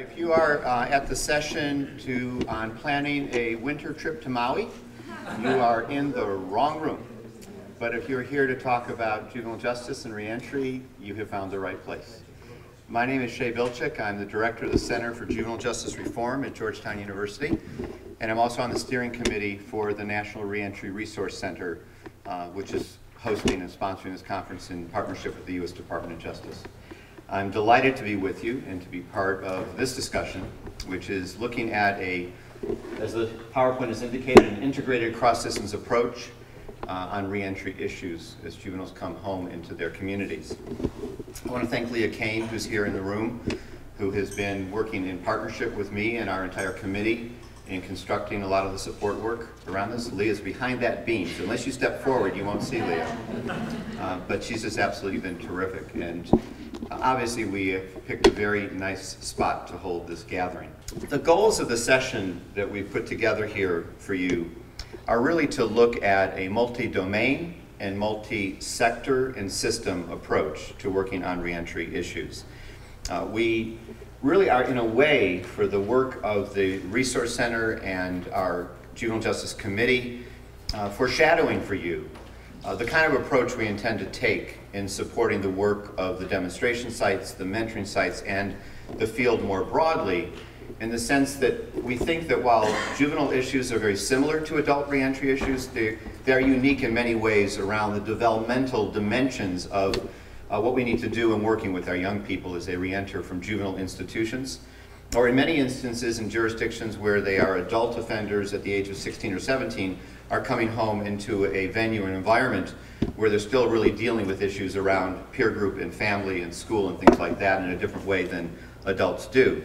If you are at the session on planning a winter trip to Maui, you are in the wrong room. But if you're here to talk about juvenile justice and reentry, you have found the right place. My name is Shea Bilchik. I'm the director of the Center for Juvenile Justice Reform at Georgetown University, and I'm also on the steering committee for the National Reentry Resource Center, which is hosting and sponsoring this conference in partnership with the U.S. Department of Justice. I'm delighted to be with you and to be part of this discussion, which is looking at as the PowerPoint has indicated, an integrated cross-systems approach on reentry issues as juveniles come home into their communities. I want to thank Leah Kane, who's here in the room, who has been working in partnership with me and our entire committee in constructing a lot of the support work around this. Leah's behind that beam, so unless you step forward, you won't see Leah. But she's just absolutely been terrific. And obviously, we have picked a very nice spot to hold this gathering. The goals of the session that we've put together here for you are really to look at a multi-domain and multi-sector and system approach to working on reentry issues. We really are, in a way, for the work of the Resource Center and our Juvenile Justice Committee, foreshadowing for you the kind of approach we intend to take in supporting the work of the demonstration sites, the mentoring sites, and the field more broadly, in the sense that we think that while juvenile issues are very similar to adult reentry issues, they are unique in many ways around the developmental dimensions of what we need to do in working with our young people as they reenter from juvenile institutions, or in many instances in jurisdictions where they are adult offenders at the age of 16 or 17, are coming home into a venue and environment where they're still really dealing with issues around peer group and family and school and things like that in a different way than adults do.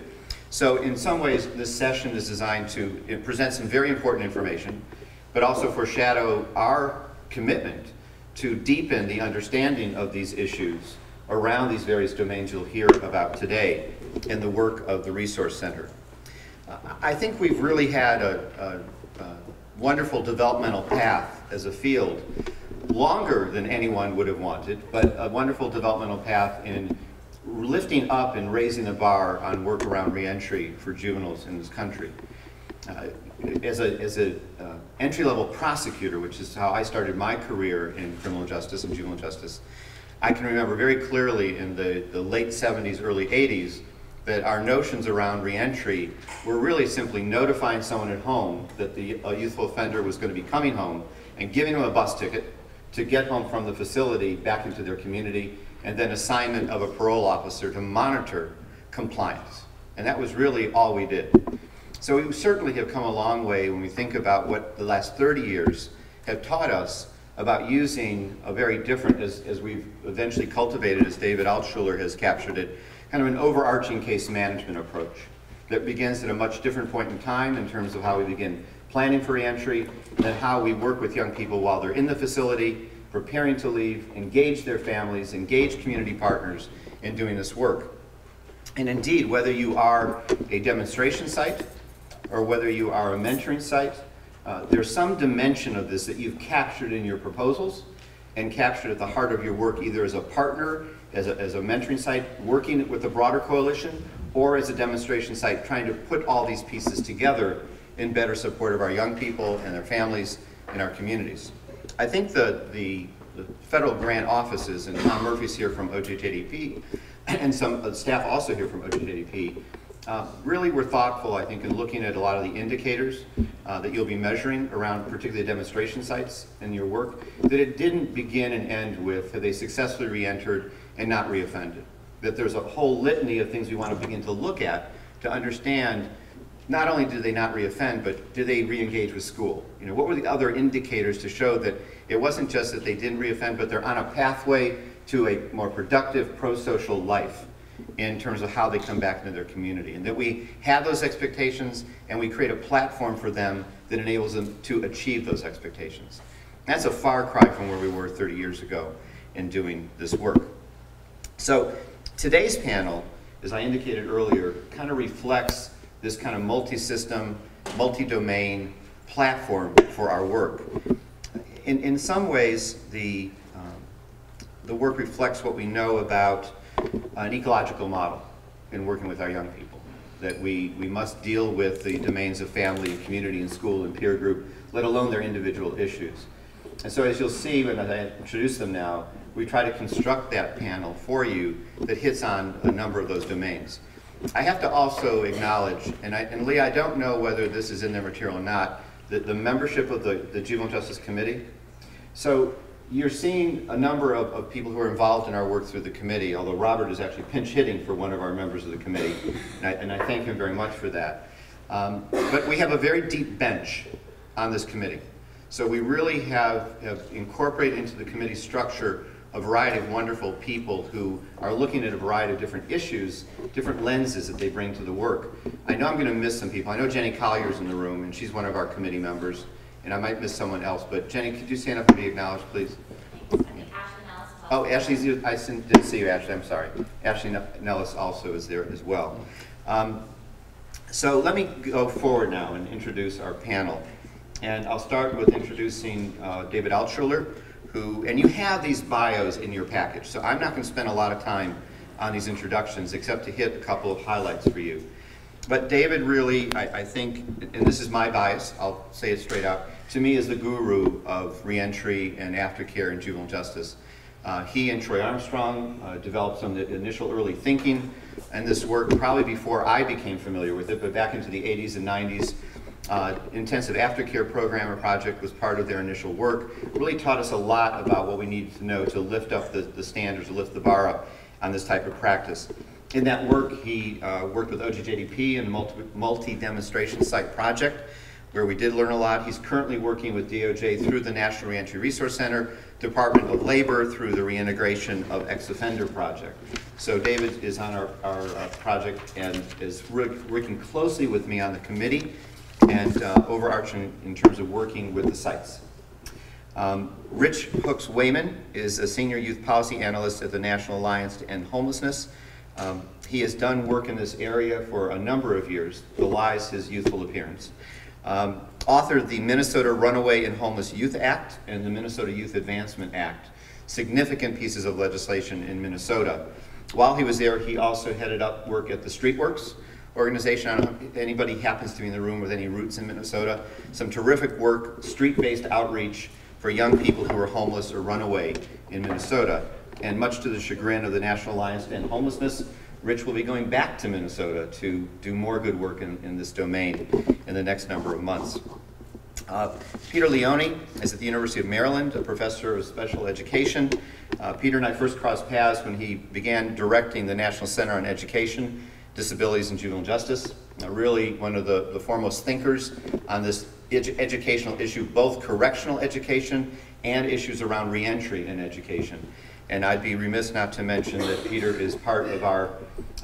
So in some ways, this session is designed to present some very important information, but also foreshadow our commitment to deepen the understanding of these issues around these various domains you'll hear about today in the work of the Resource Center. I think we've really had a wonderful developmental path as a field, longer than anyone would have wanted, but a wonderful developmental path in lifting up and raising the bar on work around reentry for juveniles in this country. As an entry-level prosecutor, which is how I started my career in criminal justice and juvenile justice, I can remember very clearly in the late 70s, early 80s, that our notions around reentry were really simply notifying someone at home that a youthful offender was going to be coming home and giving them a bus ticket to get home from the facility back into their community, and then assignment of a parole officer to monitor compliance. And that was really all we did. So we certainly have come a long way when we think about what the last 30 years have taught us about using a very different, as we've eventually cultivated, as David Altshuler has captured it, kind of an overarching case management approach that begins at a much different point in time in terms of how we begin planning for reentry, and then how we work with young people while they're in the facility, preparing to leave, engage their families, engage community partners in doing this work. And indeed, whether you are a demonstration site or whether you are a mentoring site, there's some dimension of this that you've captured in your proposals and captured at the heart of your work, either as a partner, as a mentoring site, working with a broader coalition, or as a demonstration site, trying to put all these pieces together in better support of our young people and their families and our communities. I think the federal grant offices, and Tom Murphy's here from OJJDP, and some staff also here from OJJDP, really were thoughtful, I think, in looking at a lot of the indicators that you'll be measuring around particularly demonstration sites in your work, that it didn't begin and end with have they successfully re-entered and not reoffended. That there's a whole litany of things we want to begin to look at to understand not only did they not reoffend, but did they re-engage with school? You know, what were the other indicators to show that it wasn't just that they didn't reoffend, but they're on a pathway to a more productive pro-social life in terms of how they come back into their community, and that we have those expectations and we create a platform for them that enables them to achieve those expectations. That's a far cry from where we were 30 years ago in doing this work. So today's panel, as I indicated earlier, kind of reflects this kind of multi-system, multi-domain platform for our work. In some ways, the work reflects what we know about an ecological model in working with our young people. that we must deal with the domains of family, community, and school, and peer group, let alone their individual issues. And so as you'll see when I introduce them now, we try to construct that panel for you that hits on a number of those domains. I have to also acknowledge, and Lee, I don't know whether this is in their material or not, the membership of the Juvenile Justice Committee. So you're seeing a number of people who are involved in our work through the committee, although Robert is actually pinch hitting for one of our members of the committee, and I thank him very much for that. But we have a very deep bench on this committee. So we really have incorporated into the committee structure a variety of wonderful people who are looking at a variety of different issues, different lenses that they bring to the work. I know I'm going to miss some people. I know Jenny Collier's in the room, and she's one of our committee members, and I might miss someone else, but Jenny, could you stand up and be acknowledged, please? Oh, Ashley's, I didn't see you, Ashley, I'm sorry. Ashley Nellis also is there as well. So let me go forward now and introduce our panel. And I'll start with introducing David Altschuler, and you have these bios in your package, so I'm not going to spend a lot of time on these introductions except to hit a couple of highlights for you. But David really, I think, and this is my bias, I'll say it straight out, to me is the guru of reentry and aftercare in juvenile justice. He and Troy Armstrong developed some of the initial early thinking, and this work probably before I became familiar with it, but back into the 80s and 90s. Intensive aftercare program or project was part of their initial work. Really taught us a lot about what we needed to know to lift up the standards, to lift the bar up on this type of practice. In that work, he worked with OJJDP and multi-demonstration site project, where we did learn a lot. He's currently working with DOJ through the National Reentry Resource Center, Department of Labor through the reintegration of ex-offender project. So David is on our project and is working closely with me on the committee and overarching in terms of working with the sites. Rich Hooks Wayman is a senior youth policy analyst at the National Alliance to End Homelessness. He has done work in this area for a number of years, belies his youthful appearance. Authored the Minnesota Runaway and Homeless Youth Act and the Minnesota Youth Advancement Act, significant pieces of legislation in Minnesota. While he was there, he also headed up work at the Streetworks organization. I don't know if anybody happens to be in the room with any roots in Minnesota. Some terrific work, street-based outreach for young people who are homeless or runaway in Minnesota. And much to the chagrin of the National Alliance to End Homelessness, Rich will be going back to Minnesota to do more good work in this domain in the next number of months. Peter Leone is at the University of Maryland, a professor of special education. Peter and I first crossed paths when he began directing the National Center on Education, Disabilities, and Juvenile Justice. Really one of the foremost thinkers on this educational issue, both correctional education and issues around reentry in education. And I'd be remiss not to mention that Peter is part of our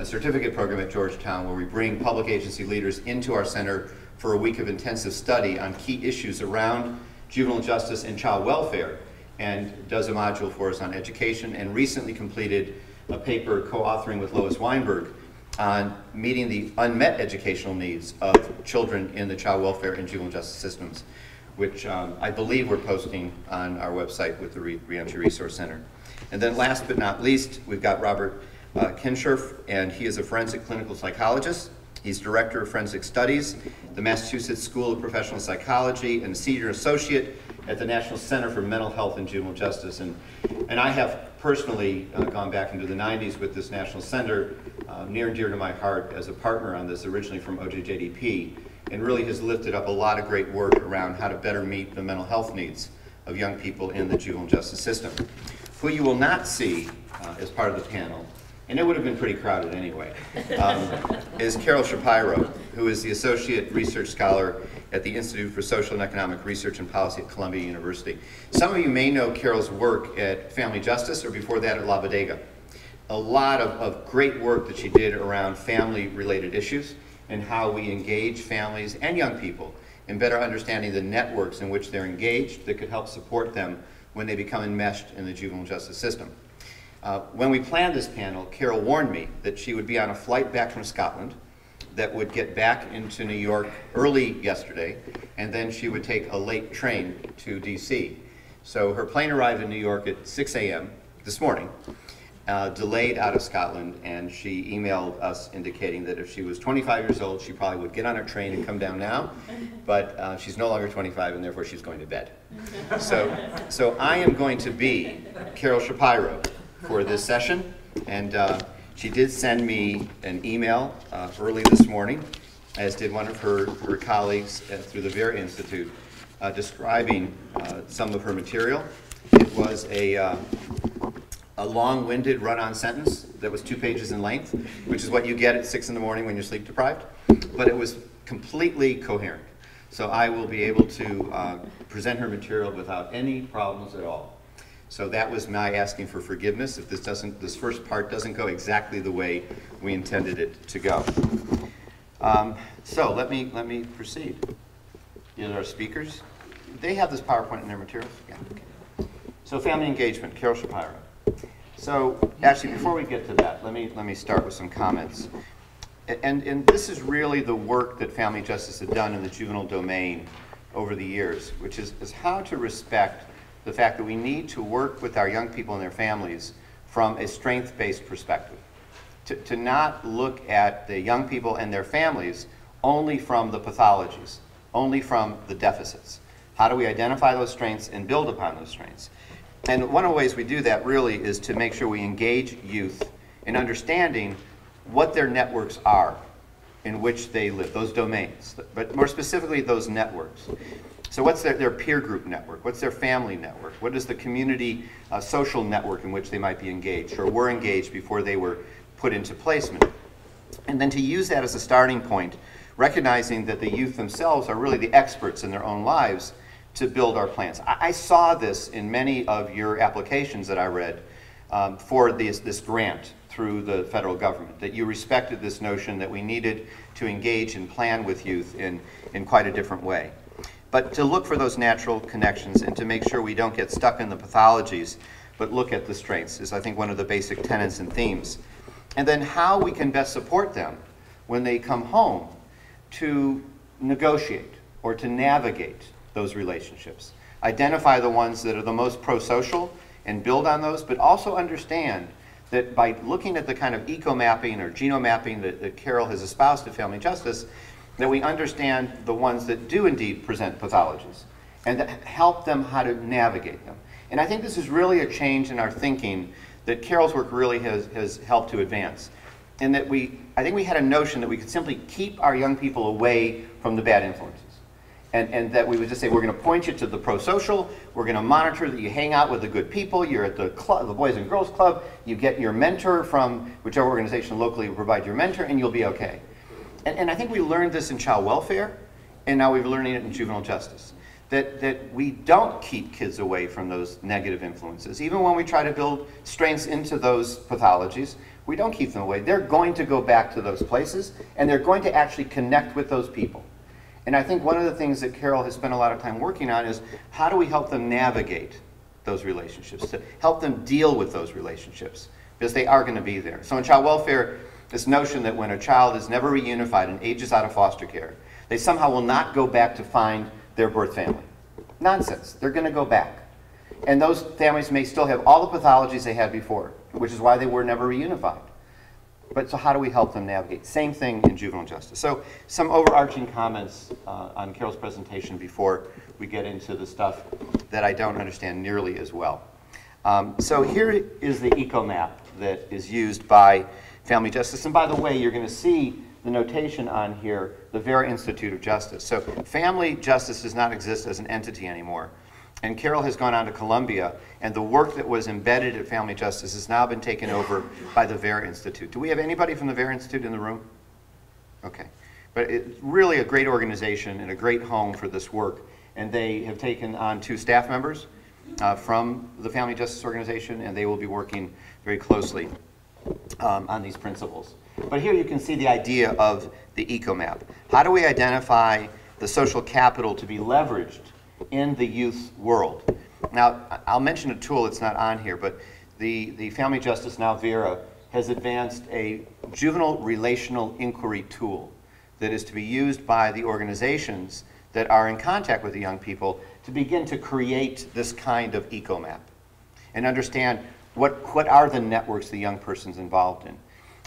certificate program at Georgetown, where we bring public agency leaders into our center for a week of intensive study on key issues around juvenile justice and child welfare, and does a module for us on education, and recently completed a paper co-authoring with Lois Weinberg on meeting the unmet educational needs of children in the child welfare and juvenile justice systems, which I believe we're posting on our website with the Reentry Resource Center. And then last but not least, we've got Robert Kinscherf, and he is a forensic clinical psychologist. He's Director of Forensic Studies, the Massachusetts School of Professional Psychology, and Senior Associate at the National Center for Mental Health and Juvenile Justice. And I have personally gone back into the 90s with this National Center, near and dear to my heart as a partner on this, originally from OJJDP, and really has lifted up a lot of great work around how to better meet the mental health needs of young people in the juvenile justice system. Who you will not see as part of the panel, and it would have been pretty crowded anyway, is Carol Shapiro, who is the Associate Research Scholar at the Institute for Social and Economic Research and Policy at Columbia University. Some of you may know Carol's work at Family Justice, or before that at La Bodega. A lot of great work that she did around family-related issues and how we engage families and young people in better understanding the networks in which they're engaged that could help support them when they become enmeshed in the juvenile justice system. When we planned this panel, Carol warned me that she would be on a flight back from Scotland that would get back into New York early yesterday, and then she would take a late train to DC. So her plane arrived in New York at 6 a.m. this morning, delayed out of Scotland, and she emailed us indicating that if she was 25 years old, she probably would get on her train and come down now, but she's no longer 25, and therefore she's going to bed. So I am going to be Carol Shapiro for this session, and she did send me an email early this morning, as did one of her colleagues through the Vera Institute, describing some of her material. It was a long-winded run-on sentence that was 2 pages in length, which is what you get at 6 in the morning when you're sleep deprived, but it was completely coherent. So I will be able to present her material without any problems at all. So that was my asking for forgiveness if this first part doesn't go exactly the way we intended it to go. So let me proceed. These are our speakers. They have this PowerPoint in their materials? Yeah, okay. So family engagement, Carol Shapiro. So actually, before we get to that, let me start with some comments. And this is really the work that Family Justice has done in the juvenile domain over the years, which is how to respect the fact that we need to work with our young people and their families from a strength-based perspective. To not look at the young people and their families only from the pathologies, only from the deficits. How do we identify those strengths and build upon those strengths? And one of the ways we do that really is to make sure we engage youth in understanding what their networks are in which they live, those domains, but more specifically those networks. So what's their peer group network? What's their family network? What is the community social network in which they might be engaged or were engaged before they were put into placement? And then to use that as a starting point, recognizing that the youth themselves are really the experts in their own lives to build our plans. I saw this in many of your applications that I read for this grant through the federal government, that you respected this notion that we needed to engage and plan with youth in quite a different way. But to look for those natural connections and to make sure we don't get stuck in the pathologies, but look at the strengths is, I think, one of the basic tenets and themes. And then how we can best support them when they come home to negotiate or to navigate those relationships. Identify the ones that are the most pro-social and build on those, but also understand that by looking at the kind of eco-mapping or genome-mapping that Carol has espoused to Family Justice, that we understand the ones that do indeed present pathologies and that help them how to navigate them. And I think this is really a change in our thinking that Carol's work really has helped to advance. And that I think we had a notion that we could simply keep our young people away from the bad influences. And that we would just say, we're going to point you to the pro-social, we're going to monitor that you hang out with the good people, you're at the club, the Boys and Girls Club, you get your mentor from whichever organization locally will provide your mentor, and you'll be okay. And I think we learned this in child welfare, and now we're learning it in juvenile justice. That we don't keep kids away from those negative influences. Even when we try to build strengths into those pathologies, we don't keep them away. They're going to go back to those places, and they're going to actually connect with those people. And I think one of the things that Carol has spent a lot of time working on is how do we help them navigate those relationships, to help them deal with those relationships, because they are going to be there. So in child welfare, this notion that when a child is never reunified and ages out of foster care, they somehow will not go back to find their birth family. Nonsense. They're going to go back. And those families may still have all the pathologies they had before, which is why they were never reunified. But so how do we help them navigate? Same thing in juvenile justice. So some overarching comments on Carol's presentation before we get into the stuff that I don't understand nearly as well. So here is the eco-map that is used by Family Justice. And by the way, you're going to see the notation on here, the Vera Institute of Justice. So Family Justice does not exist as an entity anymore. And Carol has gone on to Columbia, and the work that was embedded at Family Justice has now been taken over by the Vera Institute. Do we have anybody from the Vera Institute in the room? Okay. But it's really a great organization and a great home for this work. And they have taken on 2 staff members from the Family Justice Organization, and they will be working very closely on these principles. But here you can see the idea of the eco-map. How do we identify the social capital to be leveraged in the youth world? Now, I'll mention a tool that's not on here, but the Family Justice, now Vera, has advanced a juvenile relational inquiry tool that is to be used by the organizations that are in contact with the young people to begin to create this kind of eco-map and understand what are the networks the young person's involved in?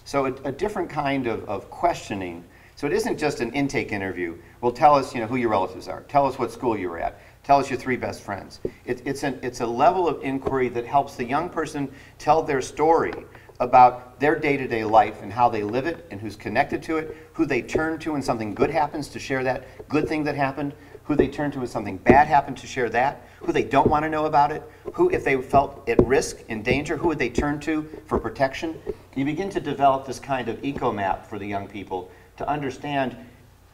So a different kind of questioning. So it isn't just an intake interview. Well, tell us, who your relatives are. Tell us what school you were at. Tell us your 3 best friends. It's a level of inquiry that helps the young person tell their story about their day-to-day life and how they live it and who's connected to it, who they turn to when something good happens to share that good thing that happened, who they turn to when something bad happened to share that, who they don't want to know about it, who, if they felt at risk, in danger, who would they turn to for protection. You begin to develop this kind of eco-map for the young people to understand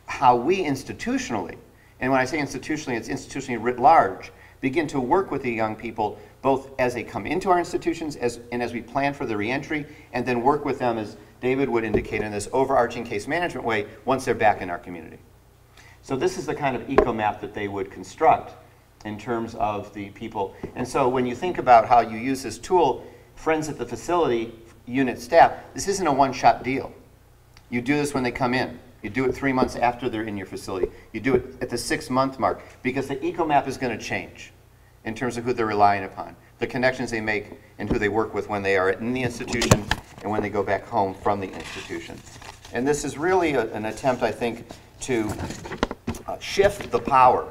how we institutionally, and when I say institutionally, it's institutionally writ large, begin to work with the young people both as they come into our institutions and as we plan for the reentry, and then work with them, as David would indicate, in this overarching case management way once they're back in our community. So this is the kind of eco-map that they would construct in terms of the people. And so when you think about how you use this tool, friends at the facility, unit staff, this isn't a one-shot deal. You do this when they come in. You do it 3 months after they're in your facility. You do it at the 6-month mark, because the eco-map is going to change in terms of who they're relying upon, the connections they make, and who they work with when they are in the institution and when they go back home from the institution. And this is really an attempt, I think, to shift the power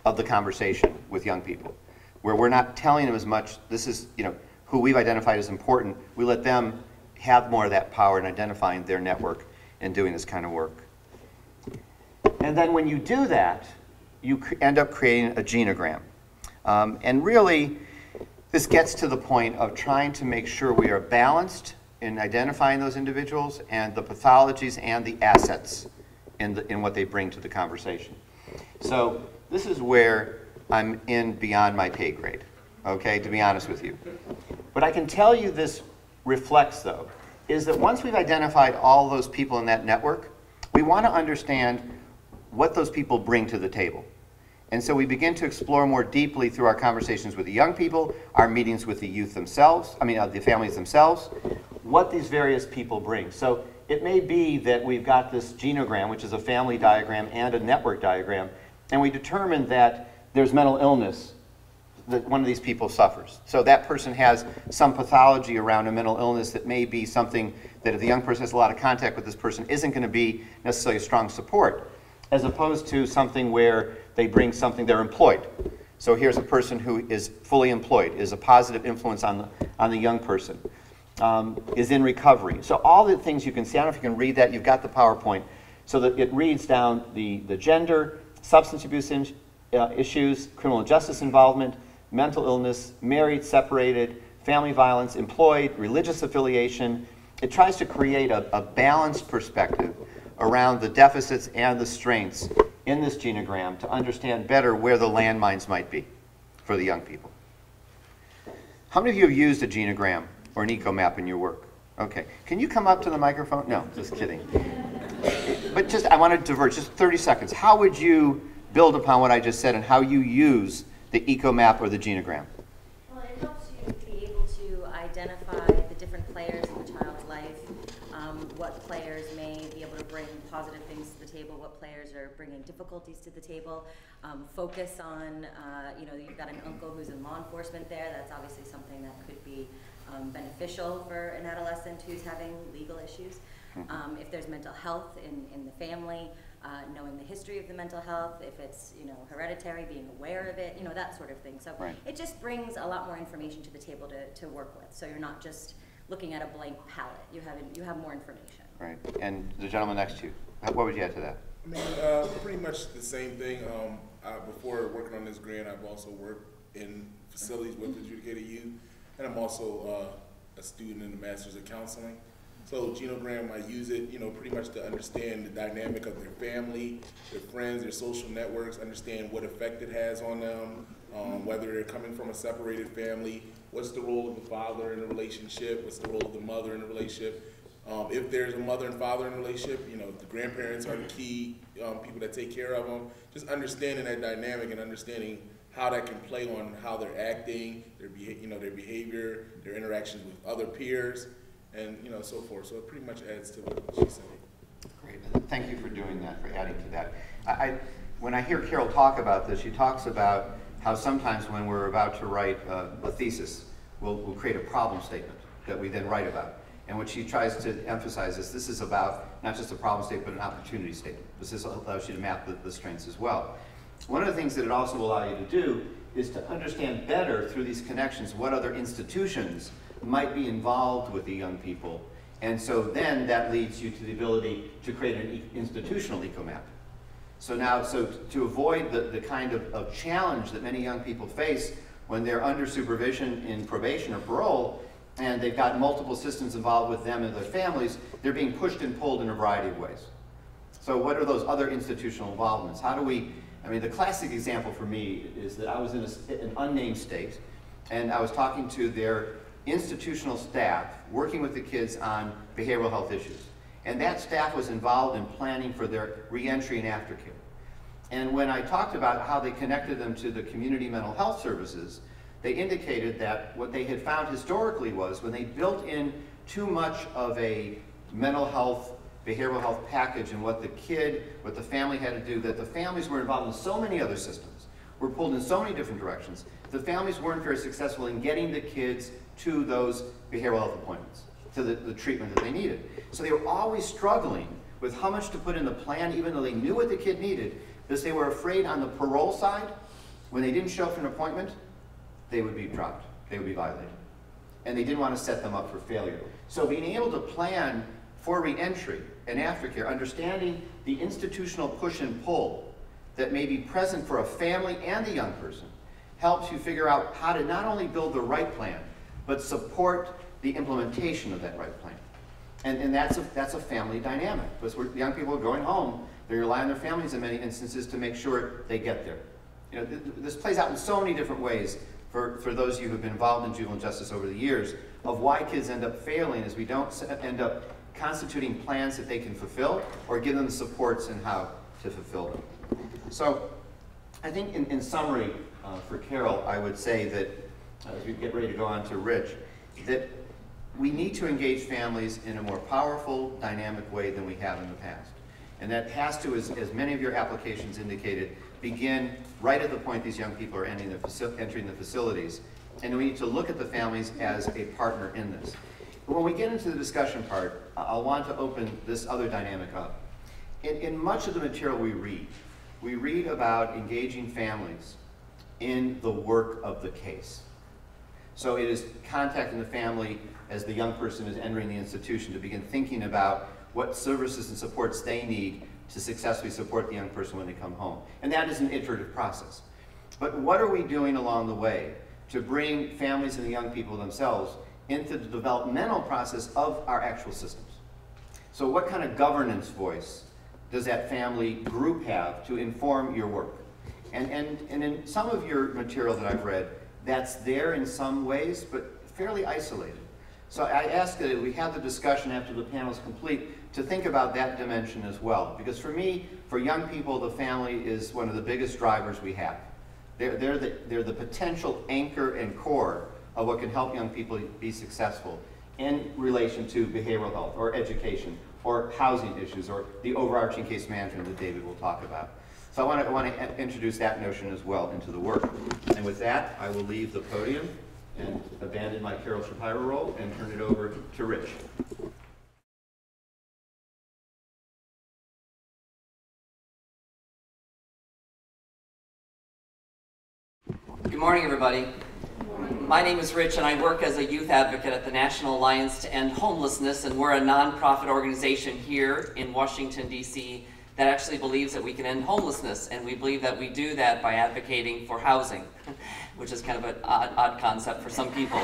of the conversation with young people, where we're not telling them as much, this is, who we've identified as important. We let them have more of that power in identifying their network and doing this kind of work. And then when you do that, you end up creating a genogram. And really, this gets to the point of trying to make sure we are balanced in identifying those individuals and the pathologies and the assets in what they bring to the conversation. So this is where I'm in beyond my pay grade, okay, to be honest with you. What I can tell you this reflects, though, is that once we've identified all those people in that network, we want to understand what those people bring to the table. And so we begin to explore more deeply through our conversations with the young people, our meetings with the youth themselves, the families themselves, what these various people bring. So it may be that we've got this genogram, which is a family diagram and a network diagram, and we determine that there's mental illness that one of these people suffers. So that person has some pathology around a mental illness that may be something that if the young person has a lot of contact with this person isn't going to be necessarily a strong support, as opposed to something where they bring something, they're employed. So here's a person who is fully employed, is a positive influence on the young person, is in recovery. So all the things you can see, I don't know if you can read that, you've got the PowerPoint, so that it reads down the gender, substance abuse issues, criminal justice involvement, mental illness, married, separated, family violence, employed, religious affiliation. It tries to create a balanced perspective around the deficits and the strengths in this genogram to understand better where the landmines might be for the young people. How many of you have used a genogram or an eco-map in your work? Okay. Can you come up to the microphone? No, just kidding. But I want to diverge, just 30 seconds. How would you build upon what I just said and how you use the eco-map or the genogram? Well, it helps you be able to identify the different players in the child's life, what players may be able to bring positive things to the table, what players are bringing difficulties to the table. Focus on, you've got an uncle who's in law enforcement there. That's obviously something that could be beneficial for an adolescent who's having legal issues. If there's mental health in the family, knowing the history of the mental health, if it's hereditary, being aware of it, that sort of thing. So right. It just brings a lot more information to the table to work with. So you're not just looking at a blank palette. You have more information. Right. And the gentleman next to you, what would you add to that? Pretty much the same thing. Before working on this grant, I've also worked in facilities with adjudicated youth, and I'm also a student in the Masters of Counseling. So Genogram, I use it, pretty much to understand the dynamic of their family, their friends, their social networks, understand what effect it has on them, whether they're coming from a separated family, what's the role of the father in the relationship, what's the role of the mother in the relationship. If there's a mother and father in a relationship, the grandparents are the key people that take care of them. Just understanding that dynamic and understanding how that can play on how they're acting, their behavior, their interactions with other peers, and so forth. So it pretty much adds to what she said. Great. Thank you for doing that, for adding to that. When I hear Carol talk about this, she talks about how sometimes when we're about to write a thesis we'll create a problem statement that we then write about. And what she tries to emphasize is this is about not just a problem statement, but an opportunity statement. This allows you to map the strengths as well. One of the things that it also will allow you to do is to understand better through these connections what other institutions might be involved with the young people. And so then that leads you to the ability to create an institutional eco-map. So now, to avoid the kind of challenge that many young people face when they're under supervision in probation or parole, and they've got multiple systems involved with them and their families, they're being pushed and pulled in a variety of ways. So what are those other institutional involvements? How do we, I mean, the classic example for me is that I was in an unnamed state, and I was talking to their institutional staff, working with the kids on behavioral health issues. And that staff was involved in planning for their reentry and aftercare. And when I talked about how they connected them to the community mental health services, they indicated that what they had found historically was when they built in too much of a mental health, behavioral health package and what the family had to do, that the families were involved in so many other systems, were pulled in so many different directions, the families weren't very successful in getting the kids to those behavioral health appointments, to the treatment that they needed. So they were always struggling with how much to put in the plan, even though they knew what the kid needed, because they were afraid on the parole side, when they didn't show up for an appointment, they would be dropped, they would be violated. And they didn't want to set them up for failure. So being able to plan for reentry and aftercare, understanding the institutional push and pull that may be present for a family and the young person, helps you figure out how to not only build the right plan, but support the implementation of that right plan. And that's a family dynamic, because young people are going home, they rely on their families in many instances to make sure they get there. You know, this plays out in so many different ways for those of you who've been involved in juvenile justice over the years, of why kids end up failing is we don't end up constituting plans that they can fulfill or give them the supports in how to fulfill them. So I think in summary, for Carol, I would say that as we get ready to go on to Rich, that we need to engage families in a more powerful, dynamic way than we have in the past. And that has to, as many of your applications indicated, begin right at the point these young people are entering the facilities. And we need to look at the families as a partner in this. But when we get into the discussion part, I'll want to open this other dynamic up. In much of the material we read about engaging families in the work of the case. So it is contacting the family as the young person is entering the institution to begin thinking about what services and supports they need to successfully support the young person when they come home. And that is an iterative process. But what are we doing along the way to bring families and the young people themselves into the developmental process of our actual systems? So what kind of governance voice does that family group have to inform your work? And in some of your material that I've read, that's there in some ways, but fairly isolated. So I ask that we have the discussion after the panel is complete to think about that dimension as well. Because for me, for young people, the family is one of the biggest drivers we have. They're the potential anchor and core of what can help young people be successful in relation to behavioral health or education or housing issues or the overarching case management that David will talk about. So I want to introduce that notion as well into the work. And with that, I will leave the podium and abandon my Carol Shapiro role and turn it over to Rich. Good morning, everybody. My name is Rich, and I work as a youth advocate at the National Alliance to End Homelessness, and we're a nonprofit organization here in Washington, D.C. that actually believes that we can end homelessness, and we believe that we do that by advocating for housing, which is kind of an odd concept for some people.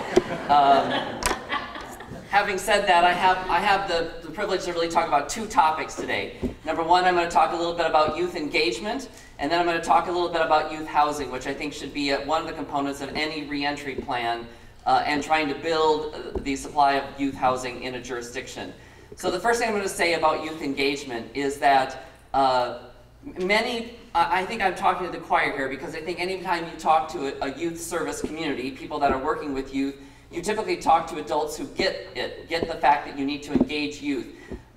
Having said that, I have the privilege to really talk about two topics today. Number one, I'm going to talk a little bit about youth engagement, and then I'm going to talk a little bit about youth housing, which I think should be one of the components of any reentry plan and trying to build the supply of youth housing in a jurisdiction. So the first thing I'm going to say about youth engagement is that I think I'm talking to the choir here, because I think anytime you talk to a youth service community, people that are working with youth, you typically talk to adults who get the fact that you need to engage youth.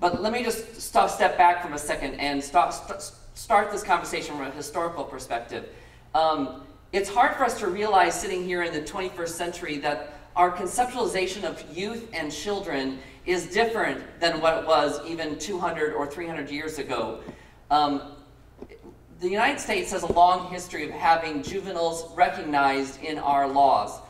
But let me just step back from a second and start this conversation from a historical perspective. It's hard for us to realize sitting here in the 21st century that our conceptualization of youth and children is different than what it was even 200 or 300 years ago. The United States has a long history of having juveniles recognized in our laws.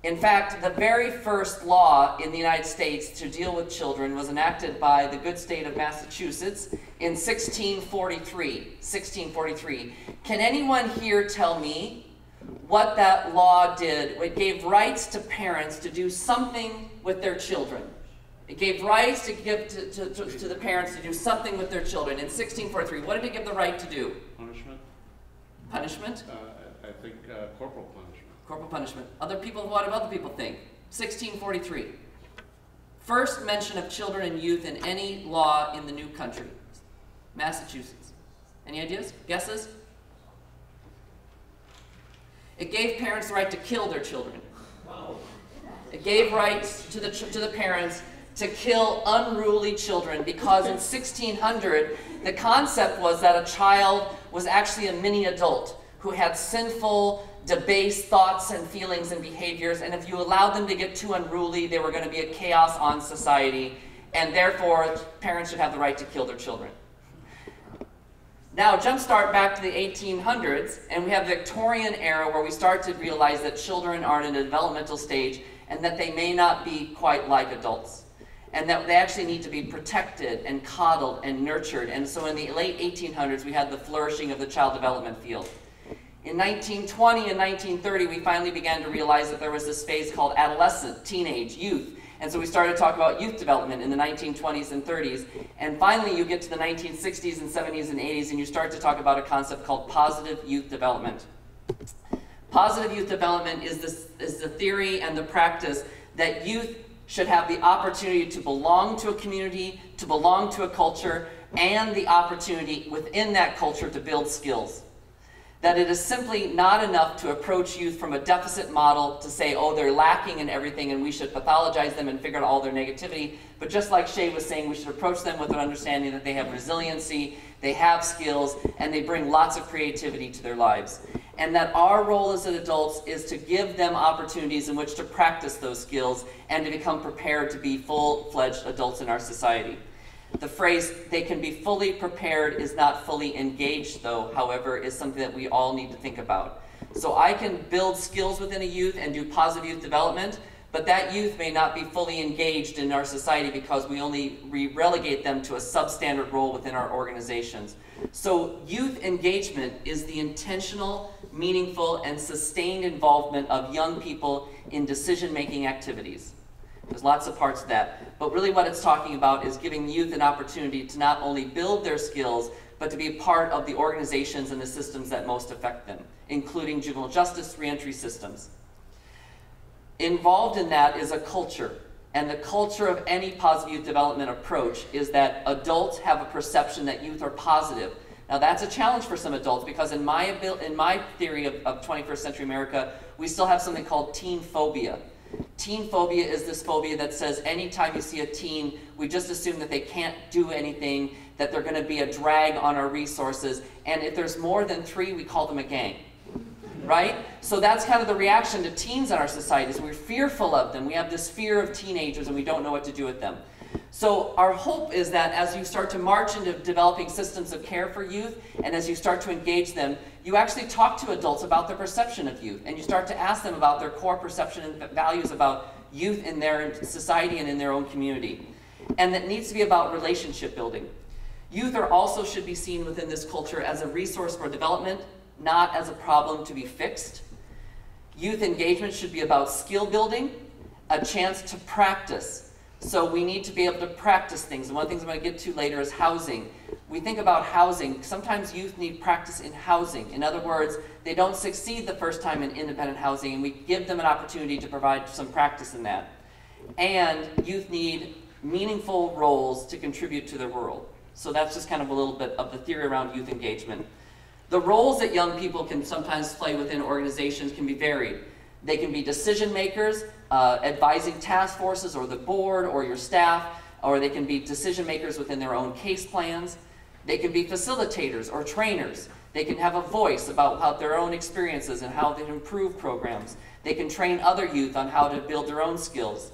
In fact, the very first law in the United States to deal with children was enacted by the good state of Massachusetts in 1643. Can anyone here tell me what that law did? It gave rights to parents to do something with their children. It gave rights to give to the parents to do something with their children. In 1643, what did it give the right to do? Punishment. Punishment? I think corporal punishment. Corporal punishment. Other people, what do other people think? 1643. First mention of children and youth in any law in the new country. Massachusetts. Any ideas? Guesses? It gave parents the right to kill their children. It gave rights to the parents to kill unruly children, because in 1600 the concept was that a child was actually a mini adult who had sinful, debased thoughts and feelings and behaviors, and if you allowed them to get too unruly, they were going to be a chaos on society, and therefore parents should have the right to kill their children. Now jumpstart back to the 1800s, and we have the Victorian era where we start to realize that children are in a developmental stage and that they may not be quite like adults, and that they actually need to be protected and coddled and nurtured. And so in the late 1800s, we had the flourishing of the child development field. In 1920 and 1930, we finally began to realize that there was this phase called adolescent, teenage, youth. And so we started to talk about youth development in the 1920s and 30s. And finally, you get to the 1960s and 70s and 80s, and you start to talk about a concept called positive youth development. Positive youth development is the theory and the practice that youth should have the opportunity to belong to a community, to belong to a culture, and the opportunity within that culture to build skills. That it is simply not enough to approach youth from a deficit model to say, oh, they're lacking in everything and we should pathologize them and figure out all their negativity. But just like Shay was saying, we should approach them with an understanding that they have resiliency, they have skills, and they bring lots of creativity to their lives. And that our role as adults is to give them opportunities in which to practice those skills and to become prepared to be full-fledged adults in our society. The phrase, they can be fully prepared, is not fully engaged, though, however, is something that we all need to think about. So I can build skills within a youth and do positive youth development, but that youth may not be fully engaged in our society because we relegate them to a substandard role within our organizations. So youth engagement is the intentional, meaningful, and sustained involvement of young people in decision-making activities. There's lots of parts to that, but really what it's talking about is giving youth an opportunity to not only build their skills, but to be a part of the organizations and the systems that most affect them, including juvenile justice, reentry systems. Involved in that is a culture, and the culture of any positive youth development approach is that adults have a perception that youth are positive. Now that's a challenge for some adults because in my theory of 21st century America, we still have something called teen phobia. Teen phobia is this phobia that says anytime you see a teen, we just assume that they can't do anything, that they're going to be a drag on our resources, and if there's more than 3, we call them a gang. Right? So that's kind of the reaction to teens in our society, is we're fearful of them. We have this fear of teenagers and we don't know what to do with them. So our hope is that as you start to march into developing systems of care for youth, and as you start to engage them, you actually talk to adults about their perception of youth, and you start to ask them about their core perception and values about youth in their society and in their own community. And that needs to be about relationship building. Youth also should be seen within this culture as a resource for development, not as a problem to be fixed. Youth engagement should be about skill building, a chance to practice. So we need to be able to practice things. And one of the things I'm going to get to later is housing. We think about housing. Sometimes youth need practice in housing. In other words, they don't succeed the first time in independent housing, and we give them an opportunity to provide some practice in that. And youth need meaningful roles to contribute to their world. So that's just kind of a little bit of the theory around youth engagement. The roles that young people can sometimes play within organizations can be varied. They can be decision makers, advising task forces or the board or your staff, or they can be decision makers within their own case plans. They can be facilitators or trainers. They can have a voice about their own experiences and how they improve programs. They can train other youth on how to build their own skills.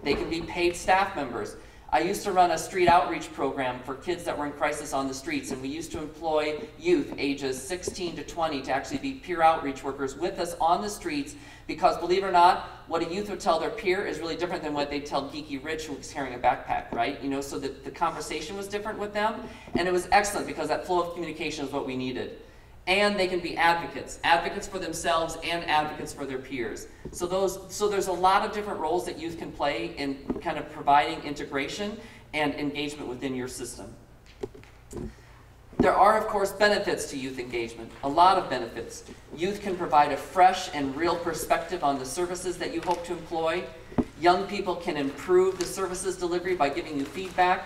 They can be paid staff members. I used to run a street outreach program for kids that were in crisis on the streets, and we used to employ youth ages 16 to 20 to actually be peer outreach workers with us on the streets, because believe it or not, what a youth would tell their peer is really different than what they'd tell Geeky Rich who was carrying a backpack, right? You know, so the conversation was different with them, and it was excellent because that flow of communication is what we needed. And they can be advocates for themselves and advocates for their peers. So there's a lot of different roles that youth can play in kind of providing integration and engagement within your system. There are, of course, benefits to youth engagement, a lot of benefits. Youth can provide a fresh and real perspective on the services that you hope to employ. Young people can improve the services delivery by giving you feedback.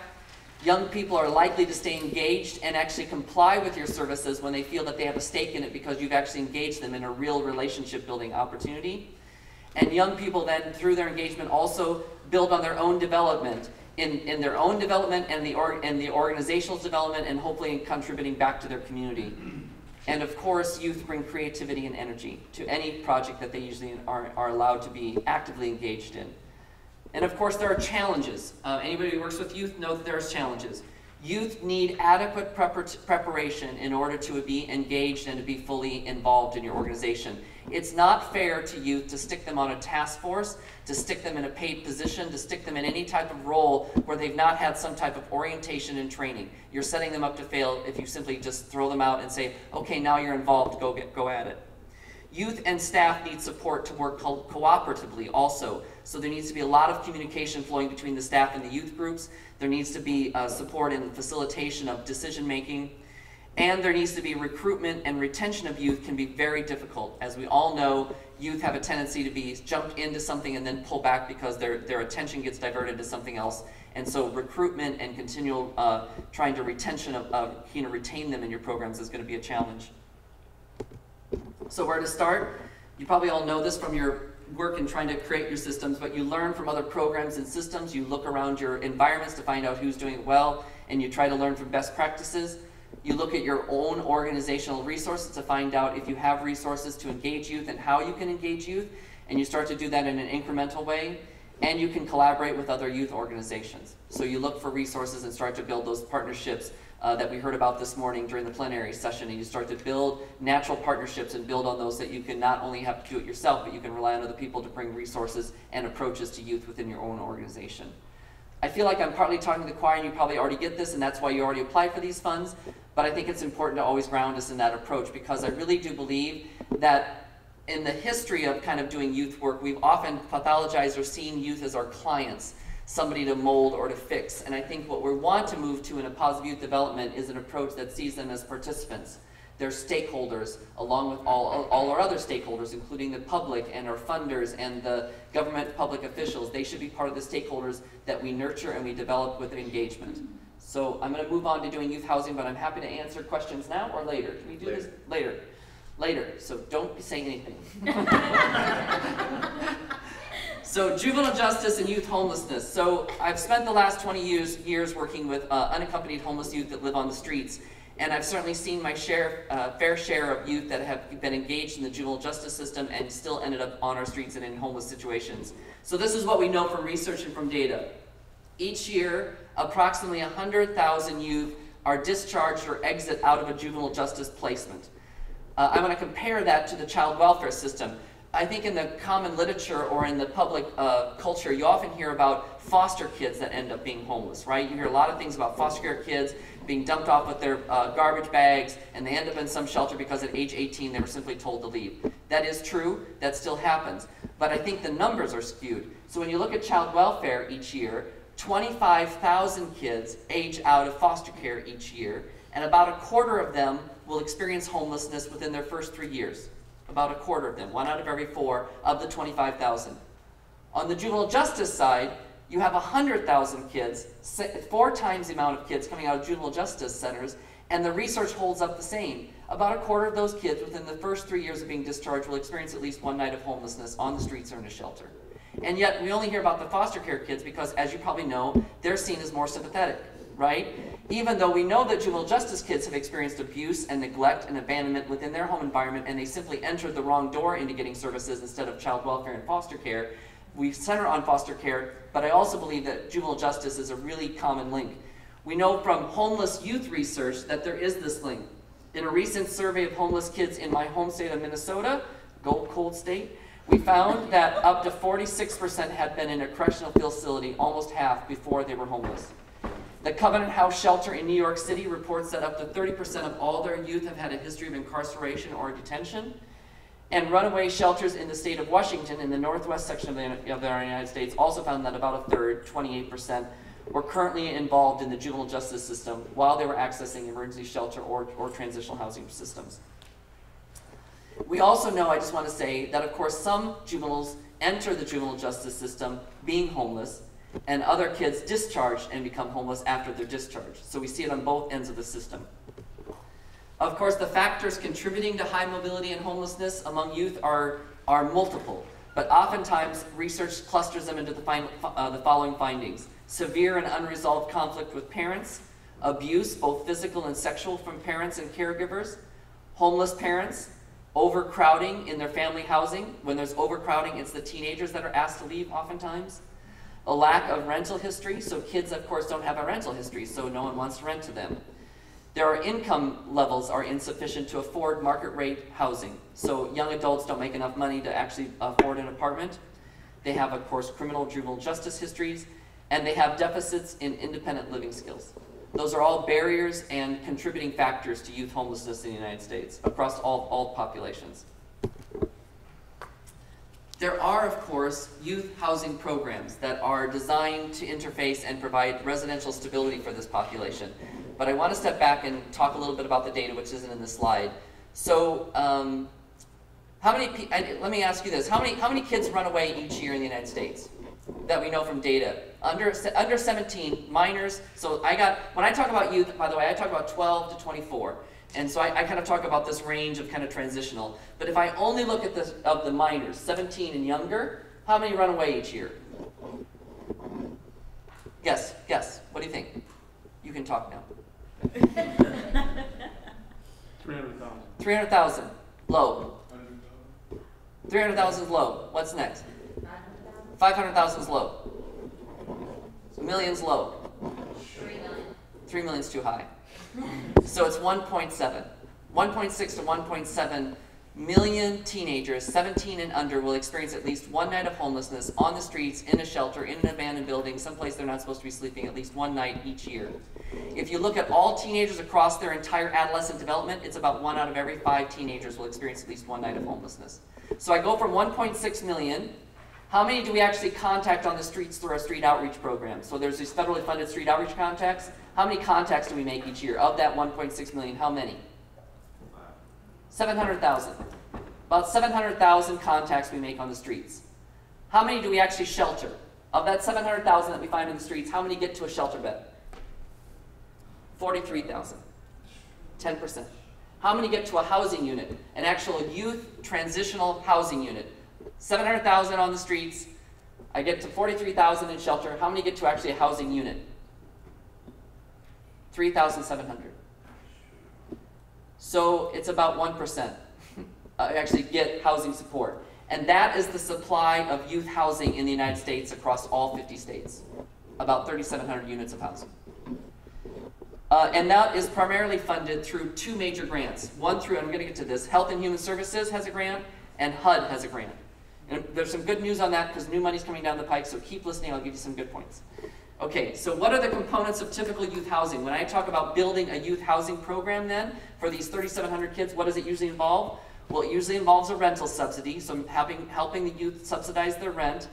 Young people are likely to stay engaged and actually comply with your services when they feel that they have a stake in it because you've actually engaged them in a real relationship building opportunity. And young people then, through their engagement, also build on their own development, in their own development and the organizational development, and hopefully contributing back to their community. And of course, youth bring creativity and energy to any project that they usually are allowed to be actively engaged in. And of course, there are challenges. Anybody who works with youth knows that there's challenges. Youth need adequate preparation in order to be engaged and to be fully involved in your organization. It's not fair to youth to stick them on a task force, to stick them in a paid position, to stick them in any type of role where they've not had some type of orientation and training. You're setting them up to fail if you simply just throw them out and say, okay, now you're involved, go at it. Youth and staff need support to work cooperatively also. So there needs to be a lot of communication flowing between the staff and the youth groups. There needs to be support in facilitation of decision making. And there needs to be recruitment and retention of youth can be very difficult. As we all know, youth have a tendency to be jumped into something and then pull back because their attention gets diverted to something else. And so recruitment and continual trying to retain them in your programs is going to be a challenge. So where to start? You probably all know this from your work in trying to create your systems, but you learn from other programs and systems. You look around your environments to find out who's doing it well, and you try to learn from best practices. You look at your own organizational resources to find out if you have resources to engage youth and how you can engage youth, and you start to do that in an incremental way. And you can collaborate with other youth organizations. So you look for resources and start to build those partnerships that we heard about this morning during the plenary session, and you start to build natural partnerships and build on those that you can not only have to do it yourself, but you can rely on other people to bring resources and approaches to youth within your own organization. I feel like I'm partly talking to the choir, and you probably already get this, and that's why you already applied for these funds, but I think it's important to always ground us in that approach, because I really do believe that in the history of kind of doing youth work, we've often pathologized or seen youth as our clients, somebody to mold or to fix. And I think what we want to move to in a positive youth development is an approach that sees them as participants. They're stakeholders, along with all our other stakeholders, including the public and our funders and the government public officials. They should be part of the stakeholders that we nurture and we develop with engagement. So I'm going to move on to doing youth housing, but I'm happy to answer questions now or later. Can we do this later? Later, so don't say anything. So juvenile justice and youth homelessness. So I've spent the last 20 years working with unaccompanied homeless youth that live on the streets. And I've certainly seen my fair share of youth that have been engaged in the juvenile justice system and still ended up on our streets and in homeless situations. So this is what we know from research and from data. Each year, approximately 100,000 youth are discharged or exit out of a juvenile justice placement. I want to compare that to the child welfare system. I think in the common literature or in the public culture, you often hear about foster kids that end up being homeless, right? You hear a lot of things about foster care kids being dumped off with their garbage bags, and they end up in some shelter because at age 18 they were simply told to leave. That is true, that still happens. But I think the numbers are skewed. So when you look at child welfare each year, 25,000 kids age out of foster care each year, and about a quarter of them will experience homelessness within their first 3 years. About a quarter of them, 1 out of every 4 of the 25,000. On the juvenile justice side, you have 100,000 kids, 4 times the amount of kids coming out of juvenile justice centers, and the research holds up the same. About a quarter of those kids within the first 3 years of being discharged will experience at least 1 night of homelessness on the streets or in a shelter. And yet we only hear about the foster care kids because, as you probably know, they're seen as more sympathetic, right? Even though we know that juvenile justice kids have experienced abuse and neglect and abandonment within their home environment, and they simply entered the wrong door into getting services instead of child welfare and foster care, we center on foster care, but I also believe that juvenile justice is a really common link. We know from homeless youth research that there is this link. In a recent survey of homeless kids in my home state of Minnesota, Gold Cold State, we found that up to 46% had been in a correctional facility, almost half, before they were homeless. The Covenant House Shelter in New York City reports that up to 30% of all their youth have had a history of incarceration or detention. And runaway shelters in the state of Washington, in the northwest section of the United States, also found that about a third, 28%, were currently involved in the juvenile justice system while they were accessing emergency shelter or transitional housing systems. We also know, I just want to say, that of course some juveniles enter the juvenile justice system being homeless, and other kids discharge and become homeless after their discharge. So we see it on both ends of the system. Of course, the factors contributing to high mobility and homelessness among youth are multiple, but oftentimes research clusters them into the following findings. Severe and unresolved conflict with parents, abuse, both physical and sexual, from parents and caregivers, homeless parents, overcrowding in their family housing. When there's overcrowding, it's the teenagers that are asked to leave oftentimes. A lack of rental history, so kids of course don't have a rental history, so no one wants to rent to them. Their income levels are insufficient to afford market rate housing, so young adults don't make enough money to actually afford an apartment. They have of course criminal juvenile justice histories, and they have deficits in independent living skills. Those are all barriers and contributing factors to youth homelessness in the United States across all populations. There are, of course, youth housing programs that are designed to interface and provide residential stability for this population. But I want to step back and talk a little bit about the data, which isn't in this slide. So, let me ask you this: how many kids run away each year in the United States that we know from data? Under 17, minors. So when I talk about youth, by the way, I talk about 12 to 24. And so I kind of talk about this range of kind of transitional. But if I only look at the minors, 17 and younger, how many run away each year? Guess. What do you think? You can talk now. 300,000. 300,000. Low. 300,000 is low. What's next? 500,000 is low. Millions low. 3 million is too high. So it's 1.7. 1.6 to 1.7 million teenagers, 17 and under, will experience at least one night of homelessness on the streets, in a shelter, in an abandoned building, someplace they're not supposed to be sleeping, at least one night each year. If you look at all teenagers across their entire adolescent development, it's about 1 out of every 5 teenagers will experience at least one night of homelessness. So I go from 1.6 million. How many do we actually contact on the streets through our street outreach program? So there's these federally funded street outreach contacts. How many contacts do we make each year? Of that 1.6 million, how many? 700,000. About 700,000 contacts we make on the streets. How many do we actually shelter? Of that 700,000 that we find in the streets, how many get to a shelter bed? 43,000. 10%. How many get to a housing unit? An actual youth transitional housing unit. 700,000 on the streets. I get to 43,000 in shelter. How many get to actually a housing unit? 3,700. So it's about 1% actually get housing support. And that is the supply of youth housing in the United States across all 50 states. About 3,700 units of housing. And that is primarily funded through 2 major grants. One through, I'm going to get to this, Health and Human Services has a grant, and HUD has a grant. And there's some good news on that because new money's coming down the pike, so keep listening, I'll give you some good points. Okay, so what are the components of typical youth housing? When I talk about building a youth housing program then, for these 3,700 kids, what does it usually involve? Well, it usually involves a rental subsidy, so helping the youth subsidize their rent.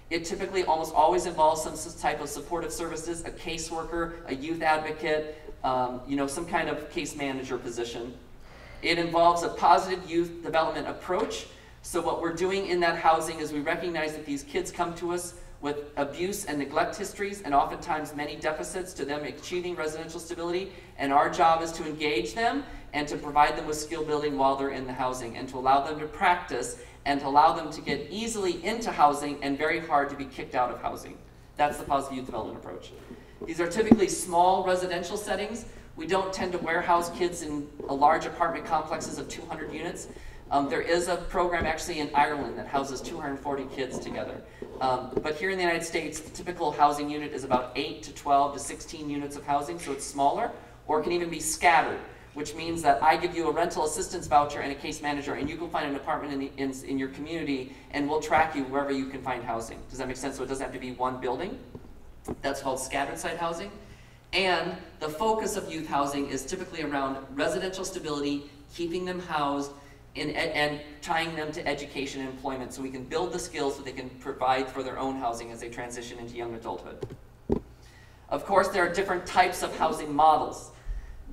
It typically almost always involves some type of supportive services, a caseworker, a youth advocate, some kind of case manager position. It involves a positive youth development approach. So what we're doing in that housing is we recognize that these kids come to us with abuse and neglect histories, and oftentimes many deficits to them achieving residential stability, and our job is to engage them and to provide them with skill building while they're in the housing, and to allow them to practice and to allow them to get easily into housing and very hard to be kicked out of housing. That's the positive youth development approach. These are typically small residential settings. We don't tend to warehouse kids in large apartment complexes of 200 units. There is a program actually in Ireland that houses 240 kids together. But here in the United States, the typical housing unit is about 8 to 12 to 16 units of housing, so it's smaller, or it can even be scattered, which means that I give you a rental assistance voucher and a case manager, and you can find an apartment in your community, and we'll track you wherever you can find housing. Does that make sense? So it doesn't have to be one building. That's called scattered site housing. And the focus of youth housing is typically around residential stability, keeping them housed, and tying them to education and employment so we can build the skills so they can provide for their own housing as they transition into young adulthood. Of course, there are different types of housing models.